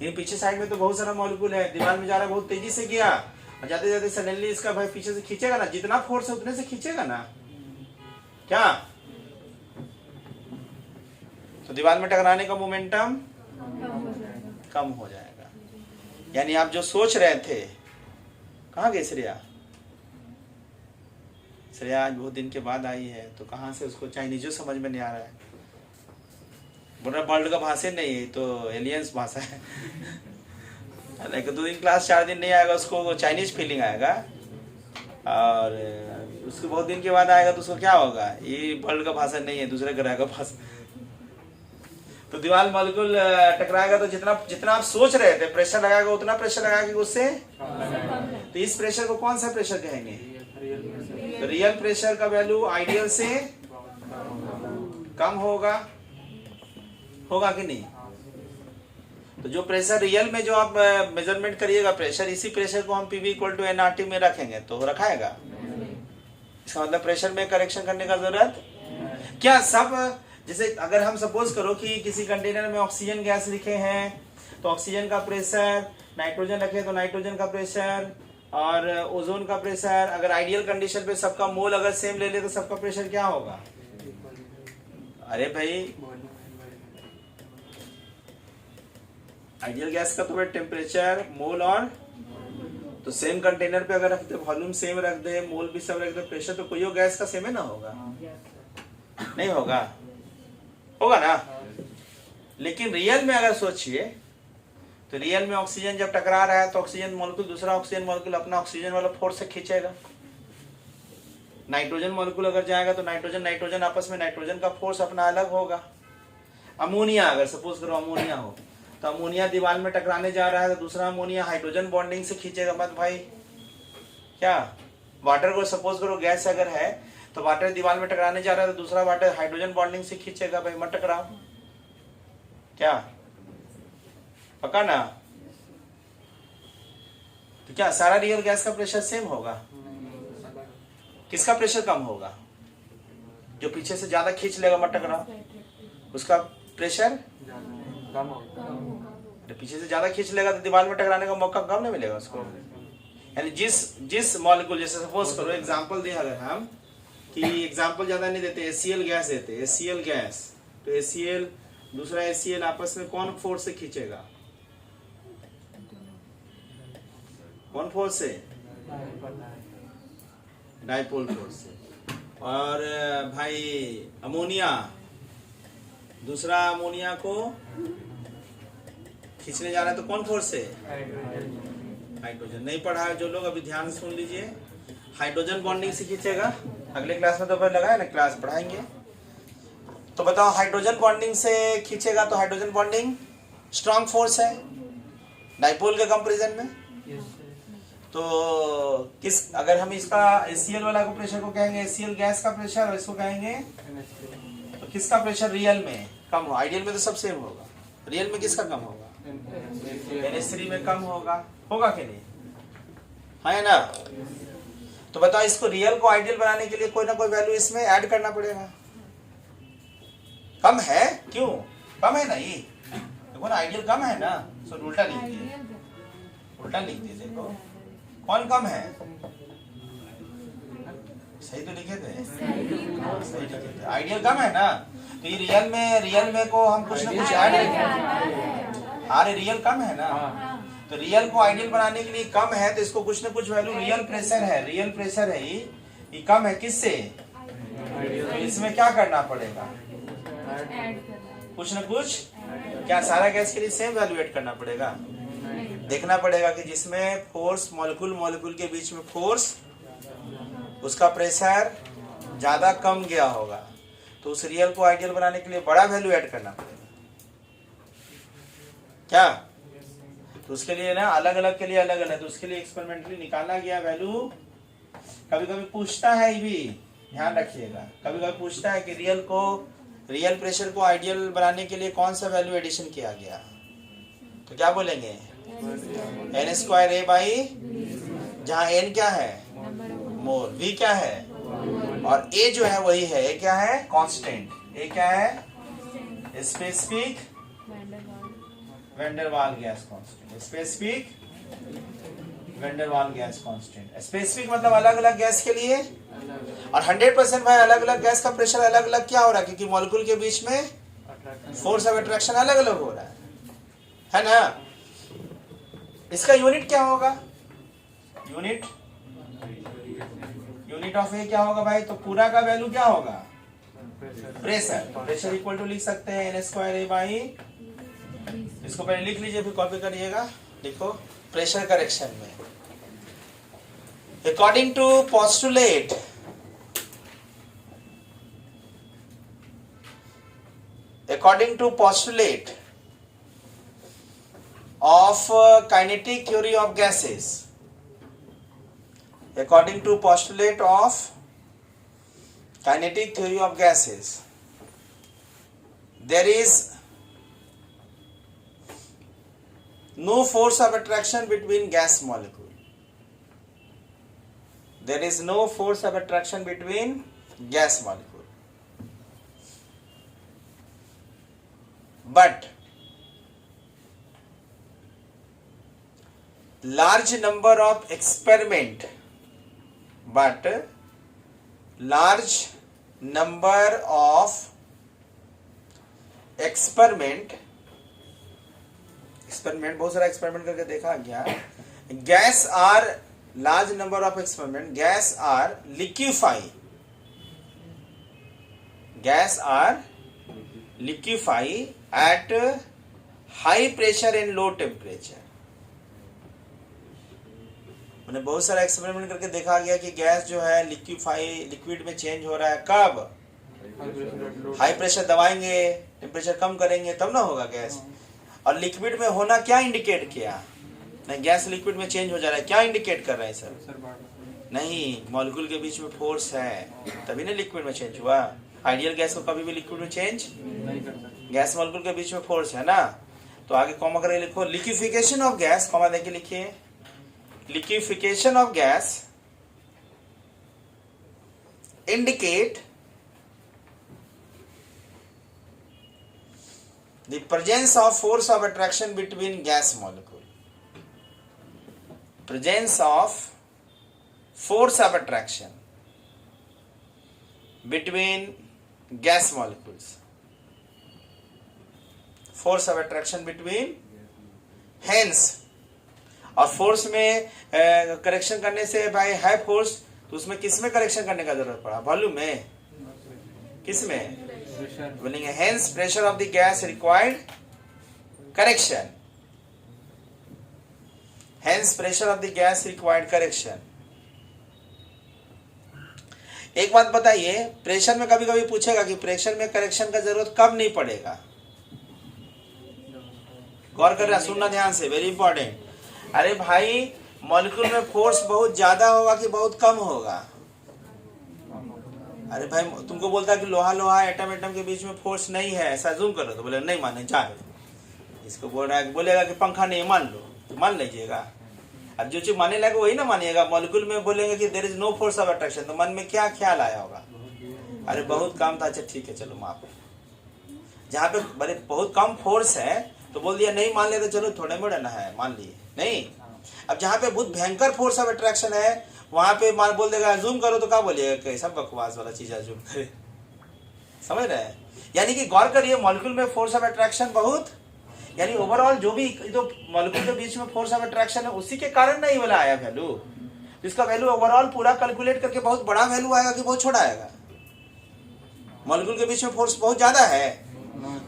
ये पीछे साइड में तो बहुत सारा मॉलिक्यूल है, दीवार में जा रहा है, बहुत तेजी से गया, और जाते जाते सडनली इसका भाई पीछे से खींचेगा ना, जितना फोर्स है उतने से खींचेगा ना, क्या? तो दीवार में टकराने का मोमेंटम कम हो जाएगा। यानी आप जो सोच रहे थे, कहाँ गई श्रेया? श्रेया आज बहुत दिन के बाद आई है, तो कहाँ से उसको चाइनीजो समझ में नहीं आ रहा है, बोल रहा वर्ल्ड का भाषा नहीं है, तो एलियंस भाषा है। लाइक 2 दिन क्लास 4 दिन नहीं आएगा, उसको चाइनीज फीलिंग आएगा, और उसको बहुत दिन के बाद आएगा तो उसको क्या होगा, ये वर्ल्ड का भाषा नहीं है, दूसरे ग्रह का भाषा। तो दीवार मॉलिक्यूल टकराएगा तो जितना आप सोच रहे थे प्रेशर लगाएगा, उतना प्रेशर लगाएगा उससे, तो इस प्रेशर को कौन सा प्रेशर कहेंगे? तो रियल प्रेशर का वैल्यू आइडियल से कम होगा कि नहीं? तो जो प्रेशर रियल में जो आप मेजरमेंट करिएगा प्रेशर, इसी प्रेशर को हम PV = nRT में रखेंगे तो रखाएगा। इसका मतलब प्रेशर में करेक्शन करने का जरूरत क्या? सब जैसे अगर हम सपोज करो कि किसी कंटेनर में ऑक्सीजन गैस लिखे हैं, तो ऑक्सीजन का प्रेशर, नाइट्रोजन रखे तो नाइट्रोजन का प्रेशर, और ओजोन का प्रेशर, अगर आइडियल कंडीशन पे सबका मोल अगर सेम ले ले तो सबका प्रेशर क्या होगा? अरे भाई आइडियल गैस का तो टेम्परेचर, मोल, और तो सेम कंटेनर पे अगर रख दे, वॉल्यूम सेम रख दे, मोल भी सब रख दे, प्रेशर तो कोई गैस का सेम है ना होगा? नहीं होगा ना। लेकिन रियल में अगर सोचिए तो रियल में ऑक्सीजन जब टकरा रहा है तो ऑक्सीजन मॉलिक्यूल दूसरा ऑक्सीजन मॉलिक्यूल अपना ऑक्सीजन वाला फोर्स से खींचेगा। नाइट्रोजन मॉलिक्यूल अगर जाएगा तो नाइट्रोजन आपस में नाइट्रोजन का फोर्स अपना अलग होगा। अमोनिया अगर सपोज करो अमोनिया हो, तो अमोनिया दीवार में टकराने जा रहा है तो दूसरा अमोनिया हाइड्रोजन बॉन्डिंग से खींचेगा मत भाई, क्या? वाटर को सपोज करो गैस अगर है तो वाटर दीवार में टकराने जा रहा है तो दूसरा वाटर हाइड्रोजन बॉन्डिंग से खींचेगा, भाई मत टकराओ, क्या? पक्का ना? तो क्या सारा रियल गैस का प्रेशर सेम होगा? किसका प्रेशर कम होगा? जो पीछे से ज्यादा खींच लेगा मत टकराओ, उसका प्रेशर कम होगा। पीछे से ज्यादा खींच लेगा तो दीवार में टकराने का मौका कम नहीं मिलेगा उसको। यानी जिस मॉलिक्यूल, जैसे सपोज करो एग्जांपल दे अगर हम, कि एग्जांपल ज्यादा नहीं देते, HCl गैस देते, HCl गैस, तो HCl दूसरा HCl आपस में कौन फोर्स से खींचेगा? कौन फोर्स से? डाइपोल फोर्स से। और भाई अमोनिया, दूसरा अमोनिया को खींचने जा रहा है तो कौन फोर्स से? हाइड्रोजन। नहीं पढ़ा है जो लोग अभी ध्यान से सुन लीजिए, हाइड्रोजन बॉन्डिंग से खींचेगा। अगले क्लास में तो फिर लगा है ना, क्लास पढ़ाएंगे। तो बताओ हाइड्रोजन बॉन्डिंग से खींचेगा तो हाइड्रोजन बॉन्डिंग स्ट्रॉन्ग फोर्स है डाइपोल के कंपैरिजन में। तो किस, अगर हम इसका HCl वाला को प्रेशर को कहेंगे HCl गैस का प्रेशर, और इसको कहेंगे तो किसका प्रेशर रियल में कम हो? आइडियल में तो सब सेम होगा, रियल में किसका कम होगा? NH3 में कम होगा कि नहीं? है ना? तो बताओ इसको रियल को आइडियल बनाने के लिए कोई ना कोई वैल्यू इसमें ऐड करना पड़ेगा। कम है, क्यों कम है? नहीं देखो ना, आइडियल कम है ना, सो उल्टा लिख दिए, उल्टा लिख दिए। देखो कौन कम है? सही तो लिखे थे, सही लिखे थे। आइडियल कम है ना, तो ये रियल में को हम कुछ ना कुछ ऐड करेंगे। अरे रियल कम है ना, तो रियल को आइडियल बनाने के लिए कम है, तो इसको कुछ ना कुछ वैल्यू, रियल प्रेशर है ये कम है किससे? तो इसमें क्या करना पड़ेगा? कुछ ना कुछ। क्या सारा गैस के लिए सेम वैल्यू ऐड करना पड़ेगा? देखना पड़ेगा कि जिसमें फोर्स मॉलिक्यूल के बीच में फोर्स, उसका प्रेशर ज्यादा कम गया होगा, तो उस रियल को आइडियल बनाने के लिए बड़ा वैल्यू ऐड करना पड़ेगा। क्या? तो उसके लिए ना अलग अलग के लिए अलग अलग, तो उसके लिए एक्सपेरिमेंटली निकाला गया वैल्यू। कभी कभी पूछता है ये भी, ध्यान रखिएगा, कभी कभी पूछता है कि रियल प्रेशर को आइडियल बनाने के लिए कौन सा वैल्यू एडिशन किया गया, तो क्या बोलेंगे? n²a/, जहाँ n क्या है? मोल, v क्या है? और a जो है वही है, a क्या है? कांस्टेंट। a क्या है? Specific van der Waal gas constant. Specific van der Waal gas constant. Specific मतलब अलग अलग गैस के लिए, और 100% भाई अलग अलग गैस का प्रेशर अलग अलग क्या हो रहा है, क्योंकि मॉलिक्यूल के बीच में फोर्स ऑफ अट्रैक्शन अलग अलग हो रहा है ना? इसका यूनिट क्या होगा? यूनिट ऑफ ए क्या होगा भाई? तो पूरा का वैल्यू क्या होगा? प्रेशर इक्वल टू लिख सकते हैं n²a/, इसको पहले लिख लीजिए फिर कॉपी करिएगा। लिखो प्रेशर करेक्शन में, according to postulate of kinetic theory of gases, according to postulate of kinetic theory of gases, there is no force of attraction between gas molecule. There is no force of attraction between gas molecule. But large number of experiment बहुत सारा experiment करके देखा गया, gas are large number of experiment, gas are liquefy at high pressure and low temperature। मैंने बहुत सारा experiment करके देखा गया कि गैस जो है लिक्विड में चेंज हो रहा है। कब? हाई प्रेशर दबाएंगे, टेम्परेचर कम करेंगे तब ना होगा गैस। और लिक्विड में होना क्या इंडिकेट किया? नहीं, गैस लिक्विड में चेंज हो जा रहा है, क्या इंडिकेट कर रहा है सर? नहीं, मॉलिक्यूल के बीच में फोर्स है तभी ना लिक्विड में चेंज हुआ। आइडियल गैस को कभी भी लिक्विड में चेंज नहीं कर सकते, गैस मॉलिक्यूल के बीच में फोर्स है ना। तो आगे कॉमा करके लिखो लिक्विफिकेशन ऑफ गैस, कॉमा देके लिखिए liquefaction of gas indicate the presence of force of attraction between gas molecule. Presence of force of attraction between gas molecules. Force of attraction between, hence और force में correction करने से भाई है force, तो उसमें किस में करेक्शन करने का जरूरत पड़ा? वॉल्यूम में, किस में? बोलेंगे hence pressure of the gas required correction, hence pressure of the gas required correction. एक बात बताइए, प्रेशर में कभी कभी पूछेगा कि प्रेशर में करेक्शन का जरूरत कब नहीं पड़ेगा? गौर कर रहा, सुनना ध्यान से, वेरी इंपॉर्टेंट। अरे भाई मॉलिक्यूल में फोर्स बहुत ज्यादा होगा कि बहुत कम होगा? अरे भाई तुमको बोलता कि लोहा लोहा एटम एटम के बीच में फोर्स नहीं है, ऐसा जूम करो, तो बोले नहीं माने जाए। इसको बोल रहा है, बोलेगा कि पंखा नहीं, मान लो, तो मान लीजिएगा। अब जो चीज माने लगे वही ना मानिएगा। मॉलिक्यूल में बोलेंगे कि there is no force of attraction, तो मन में क्या ख्याल आया होगा? अरे बहुत कम था, अच्छा ठीक है चलो माफ। जहाँ पे बड़े बहुत कम फोर्स है तो बोल दिया नहीं मान ले, तो चलो थोड़े मोड़े ना है, मान लिए नहीं। अब जहाँ पे बहुत भयंकर फोर्स ऑफ अट्रैक्शन है वहां पे मान बोल देगा जूम करो, तो क्या बोलिएगा? कैसा बकवास वाला चीज है जूम करे, समझ रहे हैं? यानी कि गौर करिए, मॉलिक्यूल में फोर्स ऑफ अट्रैक्शन बहुत, यानी ओवरऑल जो भी जो मॉलिक्यूल के बीच में फोर्स ऑफ अट्रैक्शन है उसी के कारण नहीं वाला आया वैल्यू। तो इसका वैल्यू ओवरऑल पूरा कैलकुलेट करके बहुत बड़ा वैल्यू आएगा कि बहुत छोटा आएगा? मॉलिक्यूल के बीच में फोर्स बहुत ज्यादा है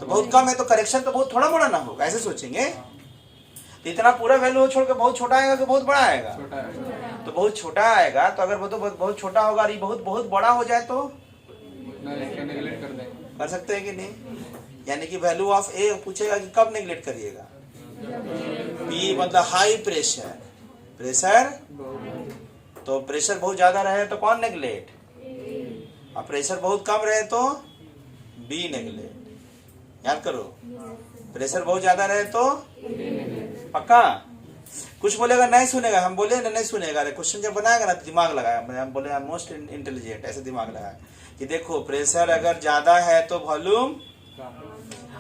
तो बहुत कम है, तो करेक्शन तो बहुत थोड़ा मोड़ा ना होगा, ऐसे सोचेंगे। तो इतना पूरा वैल्यू छोड़ के बहुत छोटा आएगा कि बहुत बड़ा आएगा? तो बहुत छोटा आएगा। तो अगर वो तो बहुत छोटा होगा और ये बहुत बहुत बड़ा हो जाए तो कर सकते हैं कि नहीं? यानी कि वैल्यू ऑफ ए पूछेगा कि कब नेगलेक्ट करिएगा? बी मतलब हाई प्रेशर, प्रेशर तो प्रेशर बहुत ज्यादा रहे तो कौन नेगलेक्ट, और प्रेशर बहुत कम रहे तो बी नेगलेक्ट। याद करो, प्रेशर बहुत ज्यादा रहे तो पक्का। कुछ बोलेगा नहीं सुनेगा, हम बोले ना नहीं सुनेगा। क्वेश्चन जब बनाएगा ना दिमाग लगाया, हम बोले मोस्ट इंटेलिजेंट, ऐसे दिमाग लगाया कि देखो प्रेशर अगर ज्यादा है तो वॉल्यूम,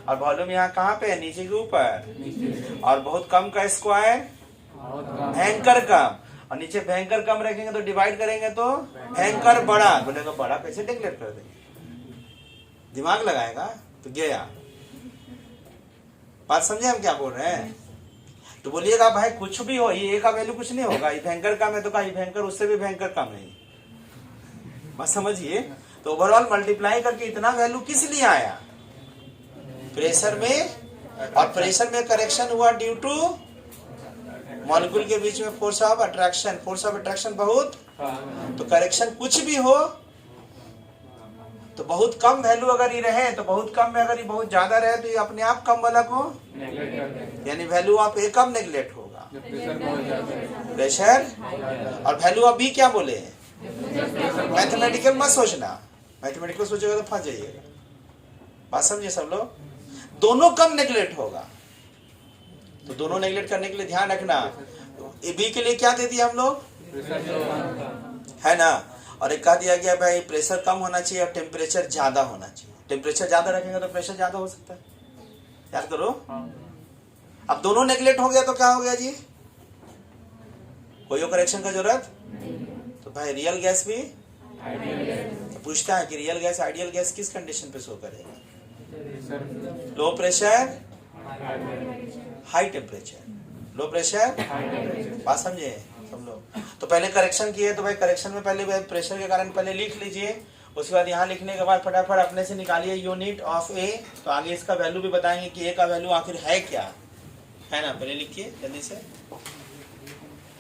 और वॉल्यूम यहाँ कहाँ पे है? नीचे के ऊपर। और बहुत कम का स्क्वायर भयंकर कम, और नीचे भयंकर कम रखेंगे तो डिवाइड करेंगे तो भयंकर बड़ा। बोलेगा बड़ा कैसे डिक्लेयर कर देंगे? दिमाग लगाएगा तो गया। बात समझे हम क्या बोल रहे हैं? तो बोलिएगा भाई कुछ भी हो, ये ए का वैल्यू कुछ नहीं होगा, ये भयंकर कम है तो का भयंकर उससे भी भयंकर कम है। बात समझिए। तो ओवरऑल मल्टीप्लाई करके इतना वैल्यू किस लिए आया? प्रेशर में, और प्रेशर में करेक्शन हुआ ड्यू टू मॉलिक्यूल के बीच में force of attraction. Force of attraction बहुत, तो करेक्शन कुछ भी हो तो बहुत कम वैल्यू अगर ये रहे तो बहुत कम में, अगर ये बहुत ज्यादा रहे तो ये अपने आप कम वाला को, यानी value of A come neglect होगा, प्रेशर। और वैल्यू ऑफ बी क्या बोले? मैथमेटिकल मत सोचना, मैथमेटिकल सोचेगा तो फंस जाइएगा। बात समझिए सब लोग, दोनों कम नेगलेक्ट होगा। तो दोनों नेगलेक्ट करने के लिए ध्यान रखना, बी के लिए क्या दे दिया हम लोग, है ना? और एक कह दिया गया भाई प्रेशर कम होना चाहिए और टेम्परेचर ज्यादा होना चाहिए। टेम्परेचर ज्यादा रखेंगे तो प्रेशर ज्यादा हो सकता है। याद करो। अब दोनों नेगलेक्ट हो गया तो क्या हो गया जी? कोई और करेक्शन का जरूरत? तो भाई रियल गैस भी तो पूछता है कि रियल गैस आइडियल गैस किस कंडीशन पे शो करेगा? लो pressure high temperature, low pressure. बात समझे सब लोग? तो पहले करेक्शन किए तो भाई करेक्शन में पहले प्रेशर के कारण पहले लिख लीजिए, उसके बाद यहाँ लिखने के बाद फटाफट अपने से निकालिए यूनिट ऑफ ए। तो आगे इसका वैल्यू भी बताएंगे कि ए का वैल्यू आखिर है क्या, है ना? पहले लिखिए जल्दी से।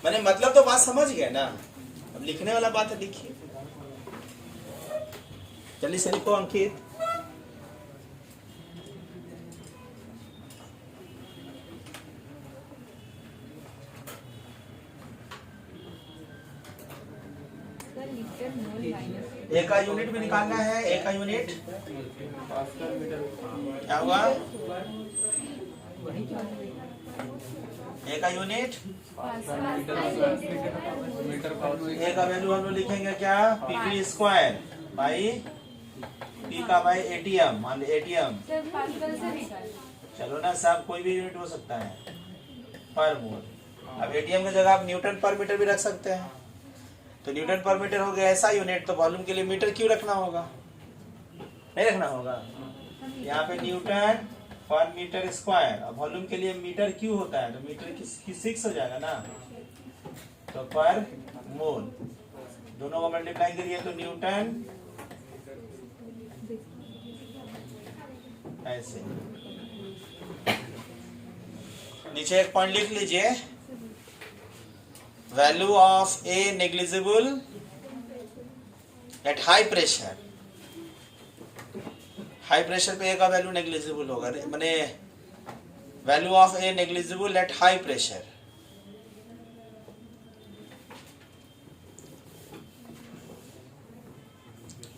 मैंने मतलब तो बात समझ गए ना, अब लिखने वाला बात है, लिखिए जल्दी से लिखो अंकित। ए का यूनिट भी निकालना है। ए का यूनिट क्या हुआ? ए का यूनिट, ए का वैल्यू हम लोग लिखेंगे क्या? पी स्क्वायर बाई पी का बाई एटीएम, मान लो एटीएम। चलो ना साहब, कोई भी यूनिट हो सकता है पर मोल। अब एटीएम की जगह आप न्यूटन पर मीटर भी रख सकते हैं। तो न्यूटन पर मीटर हो गया ऐसा यूनिट, तो वॉल्यूम के लिए मीटर क्यों रखना होगा? नहीं रखना होगा। यहाँ पे न्यूटन पर मीटर स्क्वायर। अब वॉल्यूम के लिए मीटर क्यू होता है तो मीटर की 6 हो जाएगा ना, तो पर मोल। दोनों को मल्टीप्लाई करिए तो न्यूटन, ऐसे। नीचे एक पॉइंट लिख लीजिए, value of A negligible at high pressure. High pressure पे ए का वैल्यू नेग्लिजिबल होगा, माने value of A negligible at high pressure.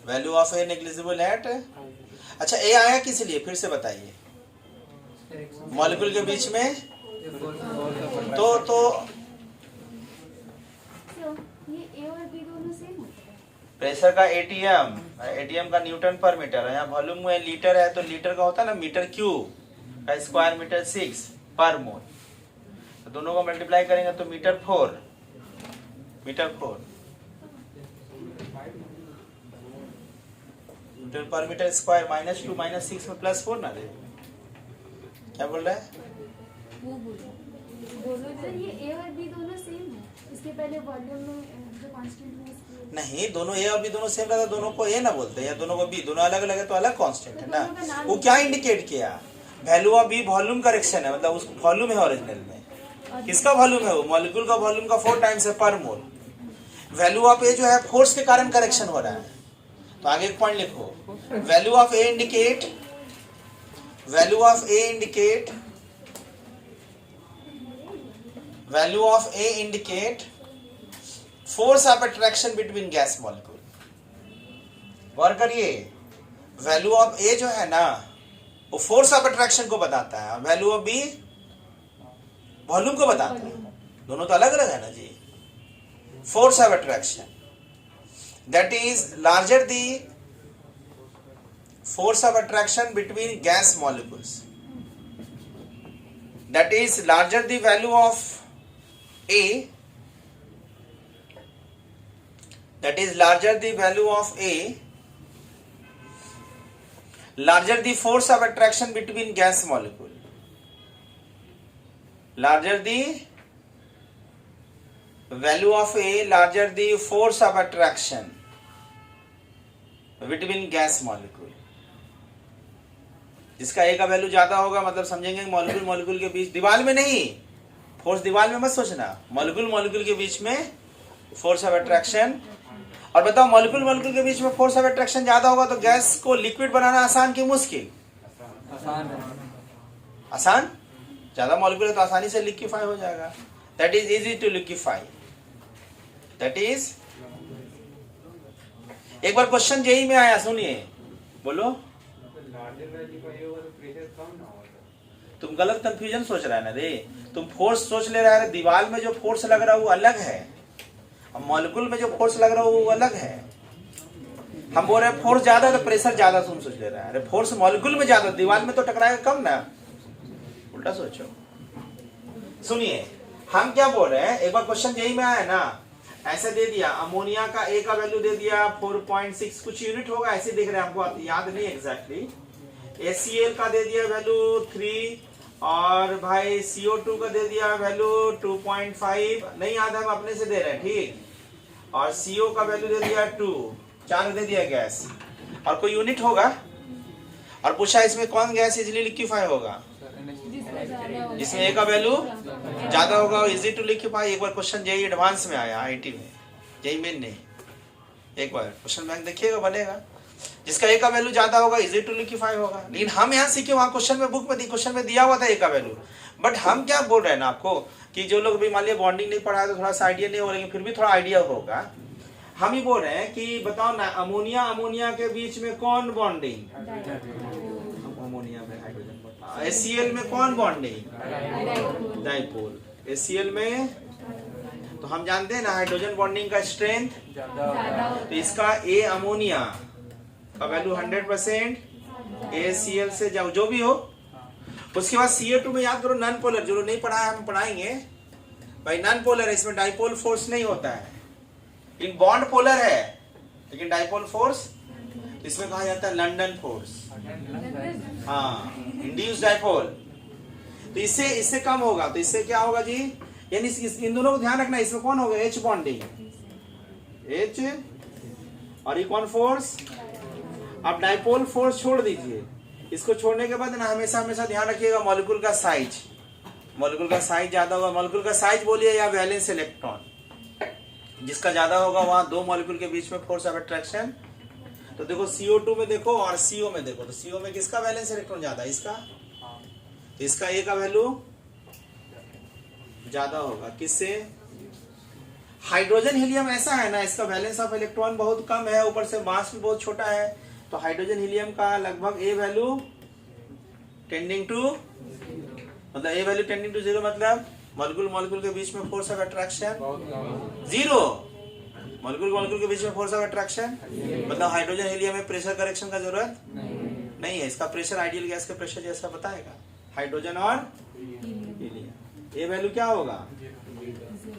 Value of A negligible at, अच्छा ए आया किस लिए फिर से बताइए? मॉलिक्यूल के बीच में तो ये ए और बी दोनों सेम होते हैं। प्रेशर का एटीएम का न्यूटन पर मीटर है, यहाँ वॉल्यूम में लीटर है तो लीटर का होता है ना मीटर क्यूब का स्क्वायर मीटर 6 पर मोल। तो दोनों को मल्टीप्लाई करेंगे तो मीटर 4 न्यूटन पर मीटर स्क्वायर। -2 -6 में +4 ना दे, क्या बोल रहा है? वो दोनों सर ये ए और बी दोनों सेम है। इसके पहले वॉल्यूम में जो कांस्टेंट है इसलिए नहीं, दोनों ए और बी दोनों सेम रहता, दोनों को ए ना बोलते या दोनों को बी, दोनों अलग अलग है तो अलग कांस्टेंट है ना। वो क्या इंडिकेट किया? Value of B volume correction है, मतलब उसको वॉल्यूम है ओरिजिनल में। किसका वॉल्यूम है? वो मॉलिक्यूल का वॉल्यूम का 4 टाइम्स है पर मोल। वैल्यू ऑफ ए जो है फोर्स के कारण करेक्शन हो रहा है। तो आगे एक पॉइंट लिखो, value of A indicate force of attraction between gas molecule. गौर करिए, वैल्यू ऑफ ए जो है ना वो फोर्स ऑफ अट्रैक्शन को बताता है, वैल्यू ऑफ बी वॉल्यूम को बताता है। दोनों तो अलग अलग है ना जी। Force of attraction that is larger the force of attraction between gas molecules, that is larger the value of A, larger the force of attraction between gas molecule, larger the value of A, larger the force of attraction between gas molecule. जिसका ए का value ज्यादा होगा मतलब समझेंगे molecule के बीच, दीवार में नहीं, फोर्स दीवार में मत सोचना, मॉलिक्यूल के बीच में फोर्स ऑफ अट्रैक्शन। और बताओ मॉलिक्यूल के बीच में फोर्स ऑफ अट्रैक्शन ज्यादा होगा तो गैस को लिक्विड बनाना आसान कि मुश्किल? आसान। ज्यादा मॉलिक्यूल है तो आसानी से लिक्विफाई हो जाएगा, that is easy to liquefy, that is. एक बार क्वेश्चन जेई में आया, सुनिए, बोलो। तुम गलत कंफ्यूजन सोच रहा है ना रे, तुम फोर्स सोच ले रहा है, दीवार में जो फोर्स लग रहा है वो अलग है, और मॉलिक्यूल में जो फोर्स लग रहा है वो अलग है। हम बोल रहे हैं फोर्स ज्यादा तो प्रेशर ज्यादा, तुम सोच ले रहा है, अरे फोर्स मॉलिक्यूल में ज्यादा, दीवार में तो टकराएगा कम ना, उल्टा सोचो। सुनिए हम क्या बोल रहे हैं, एक बार क्वेश्चन जेई में आया ना, ऐसे दे दिया अमोनिया का ए का वैल्यू दे दिया 4.6 कुछ यूनिट होगा, ऐसे देख रहे हैं, हमको याद नहीं एग्जैक्टली। HCl का दे दिया वैल्यू 3 और भाई CO2 का दे दिया वैल्यू 2.5, नहीं याद है, हम अपने से दे रहे हैं, ठीक। और CO का वैल्यू दे दिया 2, 4 दे दिया गैस, और कोई यूनिट होगा, और पूछा इसमें कौन गैस इजीली लिक्विफाई होगा? जिसमें ए का वैल्यू ज्यादा होगा, इजी टू लिक्विफाई। एक बार क्वेश्चन जेई एडवांस में आया, आईटी में, जेई मेन नहीं, एक बार क्वेश्चन बैंक देखिएगा, बनेगा। जिसका ए का वैल्यू ज्यादा होगा इजी टू लिक्विफाई होगा। लेकिन हम यहाँ सीखे, वहाँ क्वेश्चन में बुक में क्वेश्चन में दिया हुआ था ए का वैल्यू, बट हम क्या बोल रहे हैं ना आपको कि जो लोग भी मान लिया बॉन्डिंग नहीं पढ़ा है तो थोड़ा सा आइडिया नहीं हो, लेकिन फिर भी थोड़ा आइडिया होगा। हम ही बोल रहे हैं कि बताओ ना, अमोनिया के बीच में कौन बॉन्डिंग? अमोनिया में हाइड्रोजन। HCl में कौन बॉन्डिंग? डाइपोल। HCl में तो हम जानते हैं ना हाइड्रोजन बॉन्डिंग का स्ट्रेंथ, तो इसका ए अमोनिया का वैल्यू 100%, HCl से जो भी हो। उसके बाद CO2 में याद करो नॉन पोलर, जो नहीं पढ़ा है हम पढ़ाएंगे भाई, नॉन पोलर है, इसमें डाइपोल फोर्स नहीं होता है, इन बॉन्ड पोलर है लेकिन डाइपोल फोर्स इसमें कहा जाता है लंदन फोर्स। हाँ इंड्यूस डाइपोल। तो इससे इससे कम होगा, तो इससे क्या होगा जी, यानी इन दोनों को ध्यान रखना, इसमें कौन होगा, H बॉन्डिंग, H, और ये कौन फोर्स। अब डाइपोल फोर्स छोड़ दीजिए, इसको छोड़ने के बाद ना हमेशा हमेशा ध्यान रखिएगा मॉलिक्यूल का साइज, मॉलिक्यूल का साइज ज्यादा होगा। मॉलिक्यूल का साइज बोलिए या वैलेंस इलेक्ट्रॉन, जिसका ज्यादा होगा वहां दो मॉलिक्यूल के बीच में फोर्स ऑफ अट्रैक्शन। तो देखो CO2 में देखो और CO में देखो, तो CO में किसका वैलेंस इलेक्ट्रॉन ज्यादा है, इसका, तो इसका A का वैल्यू ज्यादा होगा किससे, हाइड्रोजन हीलियम ऐसा है ना, इसका वैलेंस ऑफ इलेक्ट्रॉन बहुत कम है, ऊपर से मास भी बहुत छोटा है, तो हाइड्रोजन हीलियम का लगभग A वैल्यू टेंडिंग टू, मतलब A वैल्यू टेंडिंग टू 0, मतलब मॉलिक्यूल मॉलिक्यूल के बीच में force of attraction 0, molecule molecule के बीच में फोर्स ऑफ अट्रैक्शन, मतलब हाइड्रोजन हीलियम में प्रेशर करेक्शन का जरूरत नहीं है, इसका प्रेशर आइडियल गैस के प्रेशर जैसा बताएगा, हाइड्रोजन और हीलियम। ए वैल्यू क्या होगा,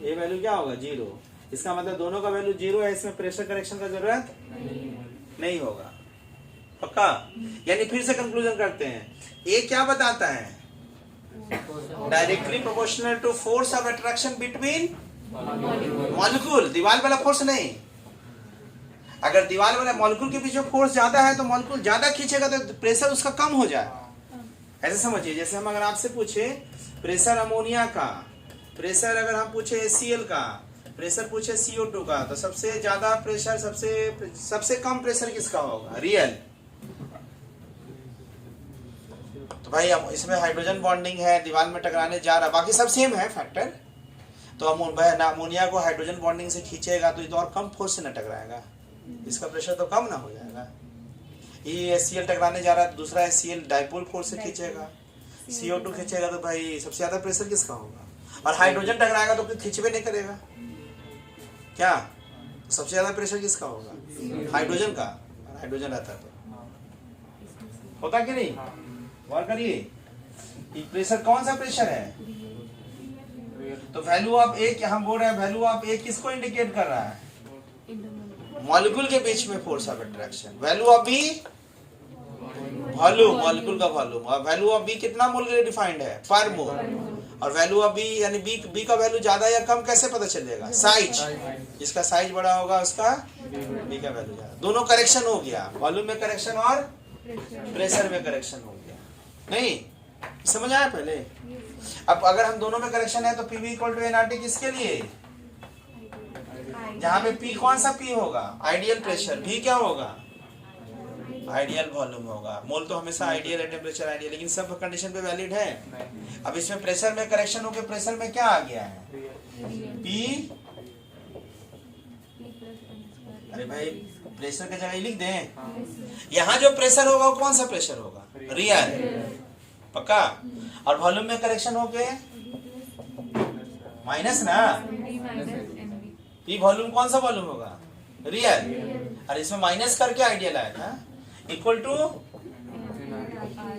ए वैल्यू क्या होगा 0, इसका मतलब दोनों का वैल्यू 0 है, इसमें प्रेशर करेक्शन का जरूरत नहीं होगा, पक्का। यानी फिर से कंक्लूजन करते हैं, ए क्या बताता है, directly proportional to force of attraction between molecule, दीवार वाला फोर्स नहीं। अगर दीवार वाला मॉलिक्यूल के बीच में फोर्स ज्यादा है तो मॉलिक्यूल ज्यादा खींचेगा तो प्रेशर उसका कम हो जाए, ऐसे समझिए। जैसे हम अगर आपसे पूछे प्रेशर अमोनिया का, प्रेशर अगर हम पूछे HCl का, प्रेशर पूछे CO2 का, तो सबसे ज्यादा प्रेशर, सबसे कम प्रेशर किसका होगा, रियल। तो भाई अब इसमें हाइड्रोजन बॉन्डिंग है, दीवार में टकराने जा रहा, बाकी सब सेम है फैक्टर, तो अमोनिया को हाइड्रोजन बॉन्डिंग से खींचेगा तो ये तो और कम फोर्स से न टकराएगा, इसका प्रेशर तो कम ना हो जाएगा। ये HCl टकराने जा रहा है, दूसरा HCl डाइपोल फोर्स से खींचेगा, CO2 खींचेगा, तो भाई सबसे ज्यादा प्रेशर किसका होगा, और हाइड्रोजन टकराएगा तो खींचवे नहीं करेगा क्या, तो सबसे ज्यादा प्रेशर किसका होगा, हाइड्रोजन का, हाइड्रोजन रहता तो होता कि नहीं। गौर करिए प्रेशर कौन सा प्रेशर है, तो वैल्यू ऑफ ए, हम बोल रहे हैं वैल्यू ऑफ ए किसको इंडिकेट कर रहा है, मॉलिक्यूल के बीच में force of attraction. Value of B volume, molecule का वॉल्यूम, और वैल्यू ऑफ बी कितना मोल के लिए डिफाइंड है, पर मोल, और वैल्यू ऑफ बी यानी बी का वैल्यू ज्यादा या कम कैसे पता चलेगा, साइज, जिसका साइज बड़ा होगा उसका बी का वैल्यू ज्यादा। दोनों करेक्शन हो गया, वॉल्यूम में करेक्शन और प्रेशर में करेक्शन हो गया, नहीं समझ आया पहले। अब अगर हम दोनों में करेक्शन है तो PV इक्वल टू nRT किसके लिए, जहां पे P कौन सा P होगा, आइडियल प्रेशर, V क्या होगा, आइडियल वॉल्यूम होगा। मोल तो हमेशा आइडियल है, टेम्परेचर आइडियल, लेकिन सब कंडीशन पे वैलिड है। अब इसमें प्रेशर में करेक्शन होकर प्रेशर में क्या आ गया है, P, अरे भाई प्रेशर की जगह लिख दें, यहाँ जो प्रेशर होगा वो कौन सा प्रेशर होगा, रियल, पक्का। और वॉल्यूम में करेक्शन हो गए माइनस ना, ये वॉल्यूम कौन सा वॉल्यूम होगा, रियल, और इसमें माइनस करके आइडियल आया था, इक्वल टू,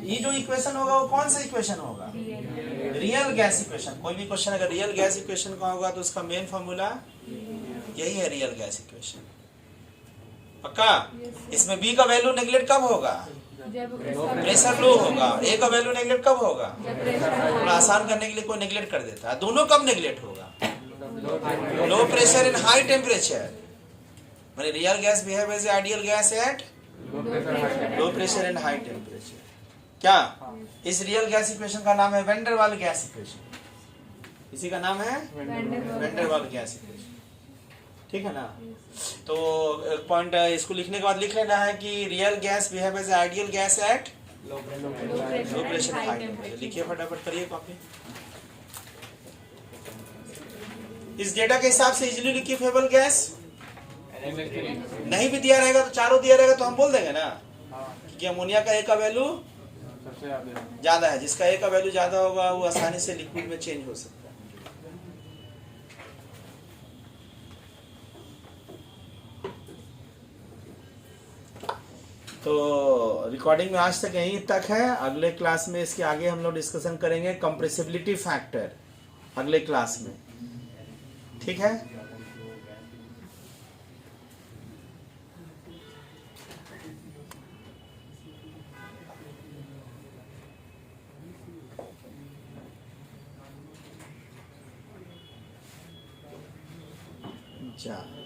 ये जो इक्वेशन होगा वो कौन सा इक्वेशन होगा, रियल गैस इक्वेशन। कोई भी क्वेश्चन अगर रियल गैस इक्वेशन का होगा तो उसका मेन फॉर्मूला यही है, रियल गैस इक्वेशन, पक्का। इसमें बी का वैल्यू नेगलेक्ट कब होगा, प्रेशर लो होगा, ए का वैल्यू नेगलेक्ट कब होगा, थोड़ा आसान करने के लिए कोई नेगलेक्ट कर देता है, दोनों कब नेगलेक्ट होगा, low pressure in high temperature, माने real gas behave as ideal gas at low pressure and high temperature. क्या इस रियल गैस इक्वेशन का नाम है वेंडर वाल गैस इक्वेशन, इसी का नाम है वेंडर वाल गैस इक्वेशन, ठीक है ना। तो एक पॉइंट इसको लिखने के बाद लिख लेना है कि real gas behave as ideal gas at low pressure high temperature. लिखिए फटाफट, करिए कॉपी। इस डेटा के हिसाब से इजीली लिक्विफेबल गैस नहीं भी दिया रहेगा तो चारों दिया रहेगा तो हम बोल देंगे ना कि अमोनिया का ए का वैल्यू ज्यादा है, जिसका ए का वैल्यू ज्यादा होगा वो आसानी से लिक्विड में चेंज हो सकता है। तो रिकॉर्डिंग में आज तक यहीं तक है, अगले क्लास में इसके आगे हम लोग डिस्कशन करेंगे कंप्रेसिबिलिटी फैक्टर अगले क्लास में, ठीक है। चार